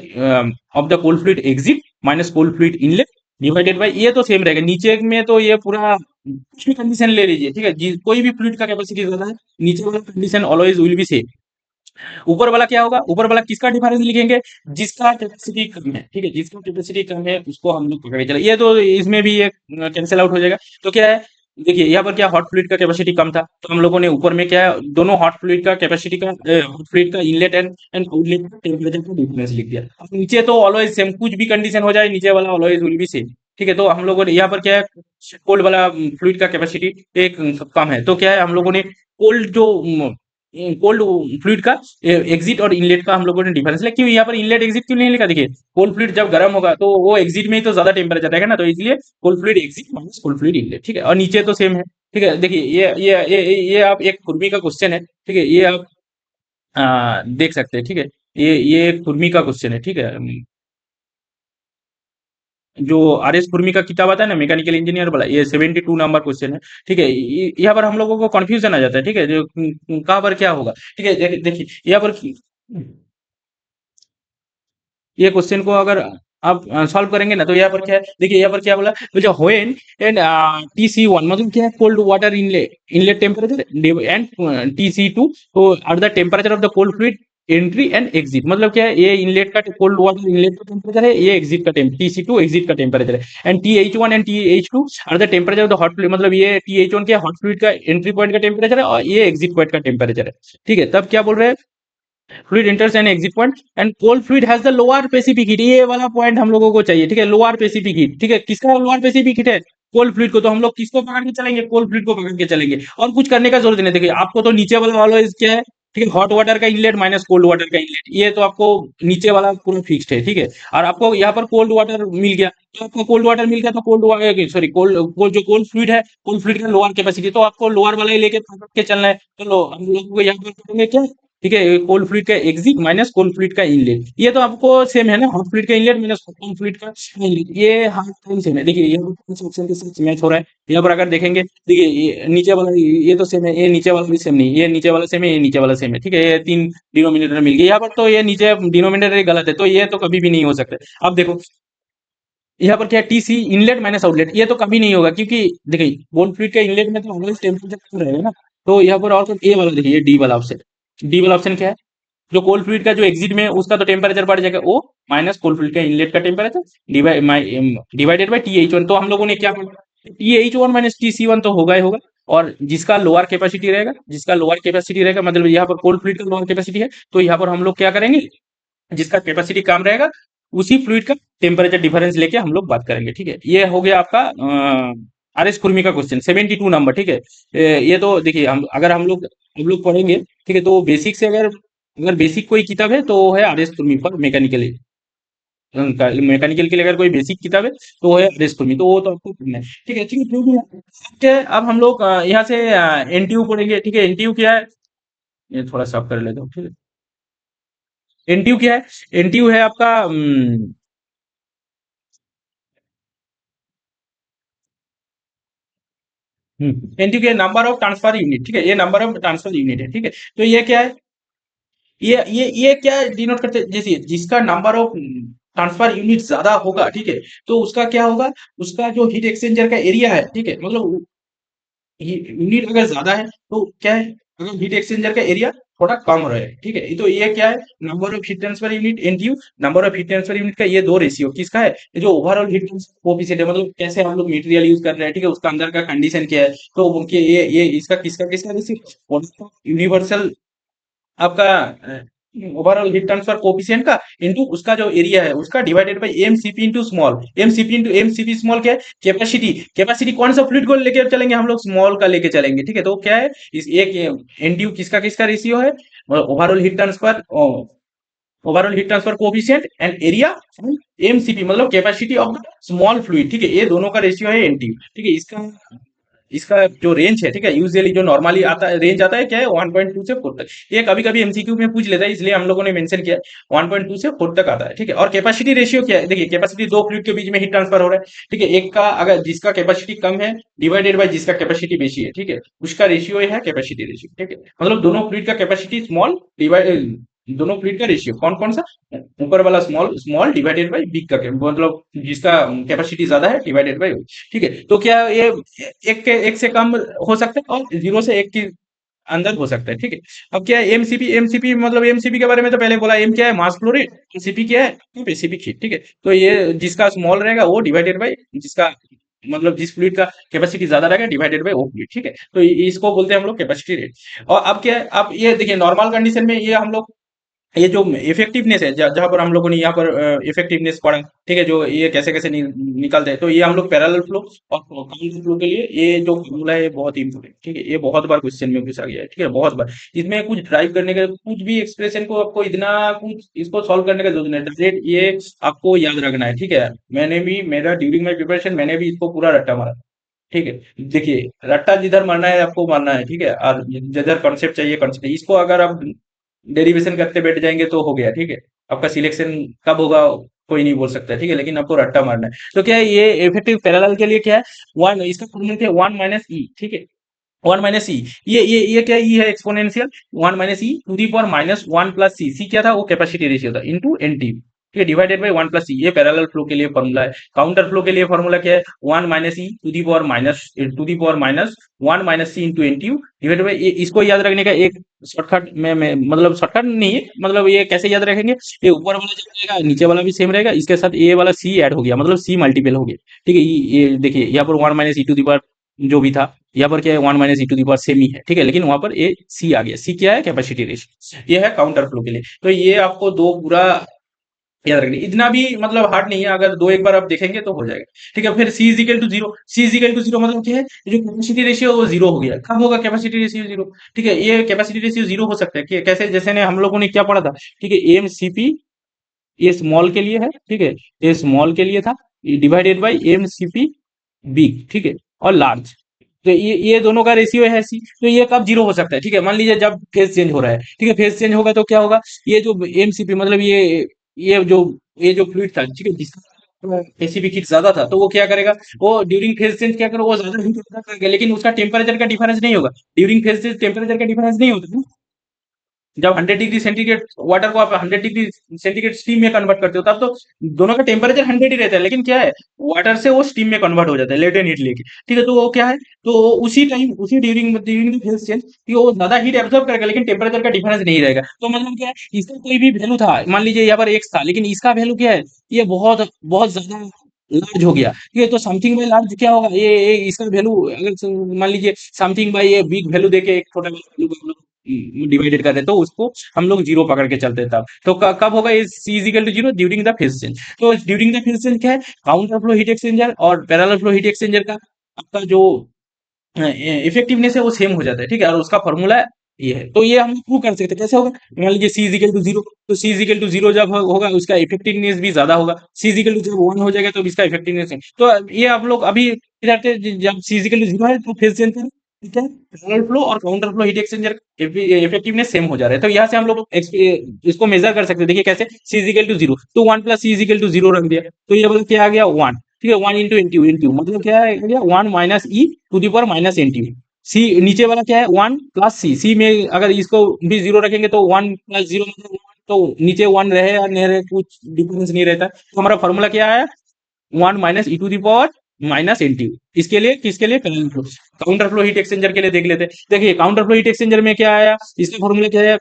of the cold fluid exit minus cold fluid inlet divided by, ये तो सेम रहेगा, नीचे में तो ये पूरा कुछ भी कंडीशन ले लीजिए, ठीक है, कोई भी फ्लूइड का कैपेसिटी ज्यादा है, नीचे वाला condition always will be same. ऊपर वाला क्या होगा, ऊपर वाला किसका डिफरेंस लिखेंगे, जिसका कैपेसिटी कम है, ठीक है, जिसका कैपेसिटी कम है उसको हम लोग पकड़ के चले, ये तो इसमें भी ये कैंसिल आउट हो जाएगा। तो क्या है, देखिए यहाँ पर क्या, हॉट फ्लूइड का कैपेसिटी कम था, तो हम लोगों ने ऊपर में क्या है, दोनों हॉट फ्लूइड का कैपेसिटी का, हॉट फ्लूइड का इनलेट एंड आउटलेट का टेम्परेचर का डिफरेंस लिख दिया। अब नीचे तो ऑलवेज सेम, कुछ भी कंडीशन हो जाए नीचे वाला ऑलवेज विल बी सेम, ठीक है। तो हम लोगों ने यहाँ पर क्या है, कोल्ड वाला फ्लूइड का कैपेसिटी एक कम है, तो क्या है, हम लोगों ने कोल्ड जो कोल्ड फ्लूइड का एग्जिट और इनलेट का हम लोगों ने डिफरेंस लिया। क्यों यहाँ पर इनलेट एग्जिट क्यों नहीं लिखा, देखिए कोल्ड फ्लूइड जब गर्म होगा तो वो एग्जिट में ही तो ज्यादा टेम्परेचर रहेगा ना, तो इसलिए cold fluid exit minus cold fluid inlet, ठीक है। और नीचे तो सेम है, ठीक है। देखिए ये आप एक कुर्मी का क्वेश्चन है, ठीक है, ये आप देख सकते हैं, ठीक है। ये एक कुर्मी का क्वेश्चन है, ठीक है। जो आर एस कुर्मी का किताब आता है ना, मैकेनिकल इंजीनियर वाला, ये 72 नंबर क्वेश्चन है, ठीक है। यहाँ पर हम लोगों को कंफ्यूजन आ जाता है, ठीक है, जो कहाँ पर क्या होगा, ठीक है। देखिए यहाँ पर ये क्वेश्चन को अगर आप सॉल्व करेंगे ना, तो यहाँ पर क्या है, देखिए यहाँ पर क्या बोला, जो when and T C one मतलब क्या है, cold water inlet inlet temperature and T C two are the temperature of the cold fluid entry and exit, मतलब क्या है, ये इनलेट का कोल्ड वाटर इनलेट का टेम्परेचर है, ये एग्जिट का टी सी टू एग्जिट का टेम्परेचर है, and T H one and T H two are the temperature of the hot fluid, मतलब ये टी एच वन क्या हॉट फ्लूइड का एंट्री पॉइंट का टेम्परेचर है और ये एग्जिट पॉइंट का टेम्परेचर है, ठीक है। तब क्या बोल रहे हैं, fluid enters and exit point and cold fluid has the lower specific heat, ये वाला पॉइंट हम लोगों को चाहिए, ठीक है, लोअर स्पेसिफिक हीट, ठीक है। किसका लोअर स्पेसिफिक हीट है, कोल्ड फ्लूइड को, तो हम लोग किसको पकड़ के चलेंगे, कोल्ड फ्लूइड को पकड़ के चलेंगे, और कुछ करने का जरूरत नहीं। देखिए आपको तो नीचे वाला ऑलवेज क्या है, ठीक है, हॉट वाटर का इनलेट माइनस कोल्ड वाटर का इनलेट, ये तो आपको नीचे वाला पूरा फिक्स्ड है, ठीक है। और आपको यहाँ पर कोल्ड वाटर मिल गया, तो आपको कोल्ड वाटर मिल गया, तो कोल्ड वाटर, सॉरी, कोल्ड जो कोल्ड फ्लूइड है, कोल्ड फ्लूइड का लोअर कैपेसिटी, तो आपको लोअर वाला ही लेके पकड़ के चलना है। चलो हम लोग को यहाँ पर करेंगे क्या, ठीक है, कोल्ड फ्लूइड का एग्जिट माइनस कोल्ड फ्लूइड का इनलेट, ये तो आपको सेम है ना, हॉट फ्लूइड का इनलेट माइनस कोल्ड फ्लूइड का इनलेट, ये हाफ टाइम सेम है। देखिए ये ऑप्शन के साथ मैच हो रहा है। यहाँ पर अगर देखेंगे, देखिए ये नीचे वाला ये तो सेम है, ये नीचे वाला भी सेम नहीं, ये नीचे वाला सेम है, ये नीचे वाला सेम है, ठीक है, ये तीन डिनोमिनेटर मिल गए। यहाँ पर तो ये नीचे डिनोमिनेटर गलत है, तो ये तो कभी भी नहीं हो सकता। अब देखो यहाँ पर क्या है, टीसी इनलेट माइनस आउटलेट, ये तो कभी नहीं होगा, क्योंकि देखिए कोल्ड फ्लूइड के इनलेट में तो ऑलवेज टेम्परेचर कम रहेगा ना। तो यहाँ पर और ए वाला देखिए, डी वाला ऑप्शन, डी वाला ऑप्शन क्या है, जो कोल्ड फ्लूइड का जो एग्जिट में है, उसका तो टेम्परेचर बढ़ जाएगा, ओ माइनस कोल्ड फ्लूइड का इनलेट का temperature divided by T H one, तो हम लोगों ने क्या पढ़ा, T H one minus T C one तो होगा ही होगा। और जिसका लोअर कैपेसिटी रहेगा, जिसका लोअर कैपेसिटी रहेगा, मतलब यहाँ पर कोल्ड फ्लूइड का लोअर कैपेसिटी है, तो यहाँ पर हम लोग क्या करेंगे, जिसका कैपेसिटी कम रहेगा उसी फ्लूइड का टेम्परेचर डिफरेंस लेके हम लोग बात करेंगे, ठीक है। ये हो गया आपका आर एस कुर्मी का क्वेश्चन 72 नंबर, ठीक है। ये तो देखिए हम लोग पढ़ेंगे, ठीक है। तो बेसिक से अगर अगर बेसिक कोई किताब है तो वो है आर एस कुर्मी पर, मैकेनिकल मैकेनिकल के लिए अगर कोई बेसिक किताब है तो वो है आर एस कुर्मी, तो वो तो आपको पढ़ना है, ठीक है, ठीक है, जो भी है। ठीक है, अब हम लोग यहाँ से एनटीयू पढ़ेंगे, ठीक है। एनटीयू क्या है, ये थोड़ा साफ कर लेता हूँ, ठीक है। एनटीयू क्या है, एनटीयू है आपका एनटीयू के नंबर ऑफ ट्रांसफर यूनिट, ठीक है, ये नंबर ऑफ ट्रांसफर यूनिट है, ठीक है। तो ये क्या है, ये क्या डिनोट करते हैं, जैसे जिसका नंबर ऑफ ट्रांसफर यूनिट ज्यादा होगा, ठीक है, तो उसका क्या होगा, उसका जो हीट एक्सचेंजर का एरिया है, ठीक है, मतलब यूनिट अगर ज्यादा है तो क्या है, अगर हीट एक्सचेंजर का एरिया थोड़ा कम रहे, ठीक है। तो ये क्या है, number of heat transfer unit NTU, number of heat transfer unit का ये दो रेशियो किसका है, ये जो ओवरऑल हीट ट्रांसफर कोफिशिएंट है, मतलब कैसे हम लोग मटेरियल यूज कर रहे हैं, ठीक है, उसका अंदर का कंडीशन क्या है, तो उनके ये इसका किसका किसका रेशियो, यूनिवर्सल आपका ओवरऑल हीट ट्रांसफर कोफिशिएंट का इनटू उसका जो एरिया है उसका divided by MCP into small, MCP into MCP small क्या है, कैपेसिटी, कैपेसिटी कौन सा फ्लूइड को लेकर चलेंगे हम लोग, स्मॉल का लेके चलेंगे, ठीक है। तो क्या है, इस एक एनडीयू किसका किसका रेशियो है, overall heat transfer, overall heat transfer coefficient and area and MCP मतलब capacity of the small fluid, ठीक है, ये दोनों का रेशियो है एनटीयू, ठीक है। इसका इसका जो रेंज है, ठीक है, यूजुअली जो नॉर्मली आता है रेंज आता है क्या है 1.2 से 4 तक, ये कभी कभी एमसीक्यू में पूछ लेता है, इसलिए हम लोगों ने मेंशन किया 1.2 से 4 तक आता है, ठीक है। और कैपेसिटी रेशियो क्या है, देखिए कैपेसिटी दो फ्लूइड के बीच में हीट ट्रांसफर हो रहा है, ठीक है, एक का अगर जिसका कैपेसिटी कम है डिवाइडेड बाय जिसका कैपेसिटी बेसी है, ठीक है, उसका रेशियो है कैपेसिटी रेशियो, ठीक है, मतलब दोनों फ्लूइड का कैपेसिटी स्मॉल डिवाइड, दोनों फ्लूइड का रेशियो कौन कौन सा, ऊपर वाला small small divided by big का मतलब जिसका कैपेसिटी ज्यादा है डिवाइडेड बाय, ठीक है। तो क्या ये एक से कम हो सकता है और जीरो से एक के अंदर हो सकता है, ठीक है। अब क्या है एमसीपी, एमसीपी मतलब एमसीपी के बारे में तो पहले बोला, एम क्या है मास फ्लो रेट, एमसीपी क्या है स्पेसिफिक हीट, ठीक है। तो ये जिसका स्मॉल रहेगा वो डिवाइडेड बाय जिसका मतलब जिस फ्लूइड का कैपेसिटी ज्यादा रहेगा डिवाइडेड बाय वो फ्लूइड, ठीक है। तो इसको बोलते हैं हम लोग कैपेसिटी रेट। और अब क्या है, अब ये देखिए नॉर्मल कंडीशन में ये हम लोग ये जो इफेक्टिवनेस है जहां पर हम लोगों ने यहाँ पर इफेक्टिवनेस पढ़ा, ठीक है, जो ये कैसे कैसे निकलते हैं, तो ये हम लोग पैरेलल फ्लो और काउंटर फ्लो के लिए ये जो फॉर्मूला है बहुत ही इंपॉर्टेंट, ठीक है, ये बहुत बार क्वेश्चन में पूछा गया है, ठीक है, बहुत बार। इसमें कुछ ड्राइव करने का कुछ भी एक्सप्रेशन को आपको इतना कुछ इसको सॉल्व करने का जरूरत नहीं, डायरेक्ट ये आपको याद रखना है, ठीक है। मैंने भी मेरा ड्यूरिंग माई प्रिपरेशन मैंने भी इसको पूरा रट्टा मारा, ठीक है। देखिए रट्टा जिधर मारना है आपको मारना है, ठीक है, और जिधर कॉन्सेप्ट चाहिए कॉन्सेप्ट, इसको अगर आप डेरिवेशन करते बैठ जाएंगे तो हो गया, ठीक है। आपका सिलेक्शन कब होगा कोई नहीं बोल सकता, ठीक है, लेकिन आपको रट्टा मारना है। तो क्या है ये इफेक्टिव पैरेलल के लिए क्या है, वन इसका फॉर्मूला क्या है, वन माइनस ई, ठीक है, वन माइनस ई, ये क्या ई है exponential, one minus e to the power minus one plus C, C क्या था वो कैपेसिटी रेशियो था इनटू एनटी, ठीक है, divided by one plus C, ये पैरेलल फ्लो के लिए फॉर्मूला है। काउंटर फ्लो के लिए फॉर्मूला क्या है, one minus e to the power minus one minus C into NTU divided by, इसको याद रखने का एक शॉर्टकट में मतलब शॉर्टकट नहीं है, मतलब ये कैसे याद रखेंगे, ये ऊपर वाला जो रहेगा नीचे वाला भी सेम रहेगा, इसके साथ ये वाला सी ऐड हो गया मतलब सी मल्टीपल हो गया, ठीक है। ये देखिए यहाँ पर one minus e to the power जो भी था, यहाँ पर क्या है one minus e to the power same ही है, ठीक है, लेकिन वहां पर ये सी आ गया, सी क्या है कैपेसिटी रेशियो, ये है काउंटर फ्लो के लिए। तो ये आपको दो पूरा याद रखना, इतना भी मतलब हार्ड नहीं है, अगर दो एक बार आप देखेंगे तो हो जाएगा, ठीक है। फिर C is equal to zero, C is equal to zero मतलब क्या है, जो कैपेसिटी रेशियो वो जीरो हो गया, कब होगा कैपेसिटी रेशियो जीरो, ठीक है, ये कैपेसिटी रेशियो जीरो हो सकता है कि कैसे, जैसे ने हम लोगों ने क्या पढ़ा था, ठीक है, एम सीपी ये स्मॉल के लिए है, ठीक है, ये स्मॉल के लिए था, divided by M CP big, ठीक है, और लार्ज, तो ये दोनों का रेशियो है सी, तो ये कब जीरो हो सकता है, ठीक है, मान लीजिए जब फेज चेंज हो रहा है, ठीक है, फेज चेंज होगा तो क्या होगा, ये जो एमसीपी मतलब ये जो ये जो फ्लूइड था, ठीक है, जिसका स्पेसिफिक हीट ज्यादा था, तो वो क्या करेगा, वो ड्यूरिंग फेज चेंज क्या करेगा, वो ज्यादा हीट करेगा, लेकिन उसका टेम्परेचर का डिफरेंस नहीं होगा, ड्यूरिंग फेज चेंज टेम्परेचर का डिफरेंस नहीं होता, जब 100 डिग्री सेंटीग्रेड वाटर को आप 100 डिग्री सेंटीग्रेड स्टीम में कन्वर्ट करते हो तब तो दोनों का टेम्परेचर 100 ही रहता है, लेकिन क्या है वाटर से वो स्टीम में कन्वर्ट हो जाता है लेटेंट हीट लेके, ठीक है। तो वो क्या है, तो उसी टाइम उसी during during the phase change कि वो ज्यादा हीट एब्जॉर्ब करेगा, लेकिन टेम्परेचर का डिफरेंस नहीं रहेगा, तो मतलब क्या है, इसका कोई भी वैल्यू था, मान लीजिए यहाँ पर एक्स था, लेकिन इसका वैल्यू क्या है, ये बहुत बहुत ज्यादा लार्ज हो गया, ठीक है। तो समथिंग बाई लार्ज क्या होगा, ये इसका वैल्यू अगर मान लीजिए समथिंग बाई ये बिग वैल्यू देके एक छोटा वैल्यू डिवाइडेड कर रहे हैं, तो उसको हम लोग जीरो पकड़ के चलते हैं तब, तो कब होगा ये C is equal to zero, during the phase change. तो ड्यूरिंग द फेज चेंज क्या है, काउंटर फ्लो हीट एक्सचेंजर और पैरेलल फ्लो हीट एक्सचेंजर का आपका जो इफेक्टिवनेस है वो सेम हो जाता है, ठीक है, और उसका फॉर्मूला ये है, तो ये हम प्रूव कर सकते हैं कैसे होगा, मान लीजिए सी इजिकल टू जीरो, तो सी इजिकल टू जीरो जब होगा उसका इफेक्टिवनेस भी ज्यादा होगा, सी इजिकल टू जब वन हो जाएगा तो इसका इफेक्टिवनेस है, तो ये आप लोग अभी जब सी इजिकल टू जीरो है तो फेज चेंज करें, ठीक है, पैरेलल फ्लो और counter flow heat exchanger effectiveness same हो जा रहा है, तो यहाँ से हम लोग इसको मेजर कर सकते हैं, देखिए कैसे, सी इजिकल टू जीरो तो one plus C is equal to zero रख दिया, तो ये बोला क्या आ गया वन, ठीक है, वन इंटू एनटीयू, एनटीयू मतलब क्या है गया one minus e to the power minus NTU, C नीचे वाला क्या है वन प्लस सी, सी में अगर इसको भी जीरो रखेंगे तो वन प्लस जीरो मतलब 1, तो नीचे वन रहे या नहीं रहे कुछ डिफरेंस नहीं रहता, तो हमारा फॉर्मूला क्या है one minus e to the power minus N T, इसके लिए किसके लिए parallel flow, counter flow heat exchanger के लिए देख लेते हैं। देखिए काउंटर फ्लो हीट एक्सचेंजर में क्या आया, इसका फॉर्मूला क्या है,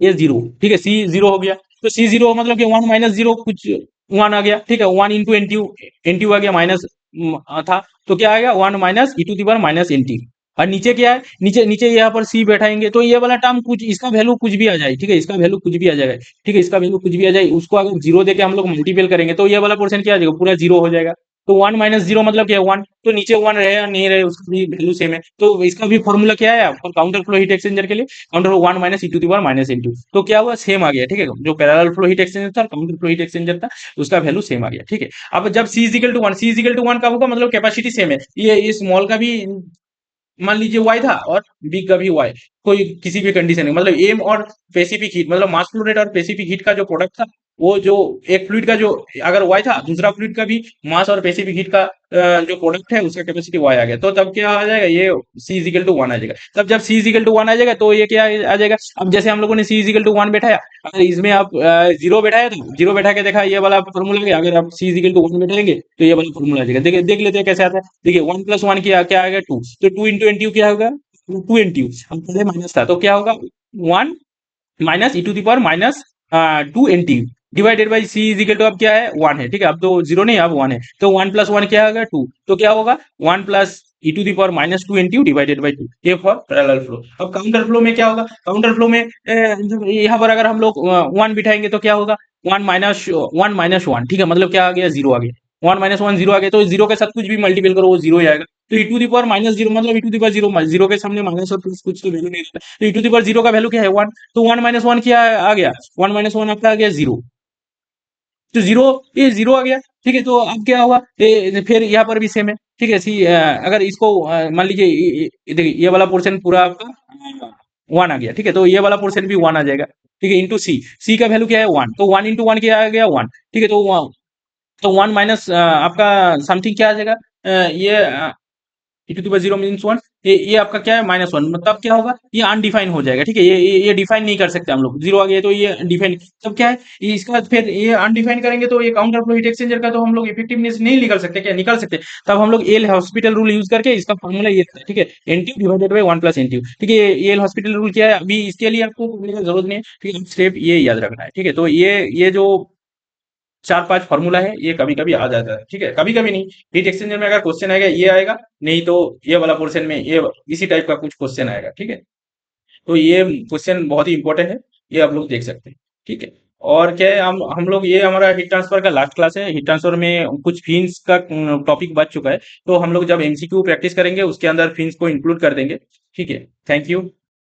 ये जीरो, ठीक है, सी जीरो हो गया। तो सी जीरो मतलब कि वन माइनस जीरो कुछ वन आ गया, ठीक है, one into N T, N T आ गया माइनस था, तो क्या आएगा one minus e to the power minus N T. और नीचे क्या है, नीचे नीचे यहाँ पर सी बैठाएंगे तो ये वाला टर्म कुछ इसका वैल्यू कुछ भी आ जाए, ठीक है, इसका वैल्यू कुछ भी आ जाएगा, ठीक है, इसका वैल्यू कुछ भी आ जाए, उसको अगर जीरो देके हम लोग मल्टीपल करेंगे तो ये वाला पोर्शन क्या आ जाएगा, पूरा जीरो हो जाएगा। तो वन माइनस जीरो मतलब क्या है, वन। तो नीचे वन रहे या नहीं रहे उसका भी वैल्यू सेम है। तो इसका भी फॉर्मूला क्या है आपका काउंटर फ्लो हीट एक्सचेंजर के लिए, counter flow one minus e to the power minus N two. तो क्या हुआ, सेम आ गया, ठीक है, जो पैरेलल फ्लो हीट एक्सचेंजर था, काउंटर फ्लो हीट एक्सचेंजर था, उसका वैल्यू सेम आ गया, ठीक है। अब जब C is equal to one, C is equal to one का होगा मतलब कैपेसिटी सेम है, ये स्मॉल का भी मान लीजिए वाई था और बी का भी वाई, कोई किसी भी कंडीशन में, मतलब एम और स्पेसिफिक हीट, मतलब मास फ्लो रेट और स्पेसिफिक हीट का जो प्रोडक्ट था, वो जो एक फ्लूइड का जो अगर वाई था, दूसरा फ्लूइड का भी मास और स्पेसिफिक हीट का जो प्रोडक्ट है उसका कैपेसिटी वाई आ गया, तो तब क्या आ जाएगा, ये सी इजिकल टू वन आ जाएगा। तब जब सी इजिकल टू वन आ जाएगा तो ये क्या आ जाएगा, अब जैसे हम लोगों ने सी इजिकल टू वन बैठाया, अगर इसमें आप जीरो बैठाया तो जीरो बैठा के देखा ये वाला फॉर्मूला गया, अगर आप सी इजिकल टू वन बैठाएंगे तो ये वाला फॉर्मूला आ जाएगा। देखिए देख लेते हैं कैसे आता है। देखिए वन प्लस वन क्या क्या आएगा, टू, तो टू इंटू एन क्या होगा, टू एन टी, हम पहले माइनस था तो क्या होगा, one minus e to the power minus two N T divided by C is equal to, अब क्या है, वन है, ठीक है, अब तो जीरो नहीं, अब वन है, तो वन प्लस वन क्या होगा, टू, तो क्या होगा, one plus e to the power minus two N T divided by two, ये फॉर पैरेलल फ्लो। अब काउंटर फ्लो में क्या होगा, काउंटर फ्लो में यहाँ पर अगर हम लोग वन बिठाएंगे तो क्या होगा, वन माइनस वन, ठीक है, मतलब क्या आ गया, जीरो आ गया, वन माइनस वन जीरो आ गया, तो जीरो के साथ कुछ भी मल्टीपल करो वो जीरो ही आएगा। तो e to the power minus zero मतलब e to the power zero, zero के सामने माइनस और प्लस कुछ तो वैल्यू नहीं रहता, तो e to the power zero का वैल्यू क्या है, वन। तो वन माइनस वन क्या आ गया, वन माइनस वन आपका आ गया जीरो, तो जीरो, ये जीरो आ गया, ठीक है। तो अब क्या हुआ, फिर यहाँ पर भी सेम है, ठीक है, सी अगर इसको मान लीजिए देखिए ये वाला पोर्शन पूरा आपका वन आ गया, ठीक है, तो ये वाला पोर्शन भी वन आ जाएगा, ठीक है, इंटू सी, सी का वैल्यू क्या है, वन, तो वन इंटू वन क्या आ गया, वन, ठीक है, तो वन माइनस आपका समथिंग क्या आ जाएगा, ये e to the power zero means one, ये आपका क्या है, माइनस वन, मतलब क्या होगा, ये अनडिफाइन हो जाएगा, ठीक है, ये डिफाइन नहीं कर सकते हम लोग, जीरो आ गया तो ये डिफाइन, तब क्या है, इसका बाद फिर ये अनडिफाइन करेंगे तो ये काउंटर फ्लो हीट एक्सचेंजर का तो हम लोग इफेक्टिवनेस नहीं निकाल सकते, क्या निकाल सकते, तब हम लोग एल हॉस्पिटल रूल यूज करके इसका फॉर्मूला ये था, ठीक है, N T divided by one plus N T, ठीक है, ये एल हॉस्पिटल रूल क्या है, अभी इसके लिए आपको करने का जरूरत नहीं है, ठीक है, स्टेप ये याद रखना है, ठीक है, तो ये जो चार पांच फॉर्मूला है ये कभी कभी आ जाता है, ठीक है, कभी कभी नहीं, हीट एक्सचेंजर में अगर क्वेश्चन आएगा ये आएगा, नहीं तो ये वाला पोर्शन में ये इसी टाइप का कुछ क्वेश्चन आएगा, ठीक है। तो ये क्वेश्चन बहुत ही इंपॉर्टेंट है, ये आप लोग देख सकते हैं, ठीक है। और क्या है, हम लोग, ये हमारा हीट ट्रांसफर का लास्ट क्लास है, हीट ट्रांसफर में कुछ फिन्स का टॉपिक बच चुका है, तो हम लोग जब एमसीक्यू प्रैक्टिस करेंगे उसके अंदर फिन्स को इंक्लूड कर देंगे, ठीक है। Thank you.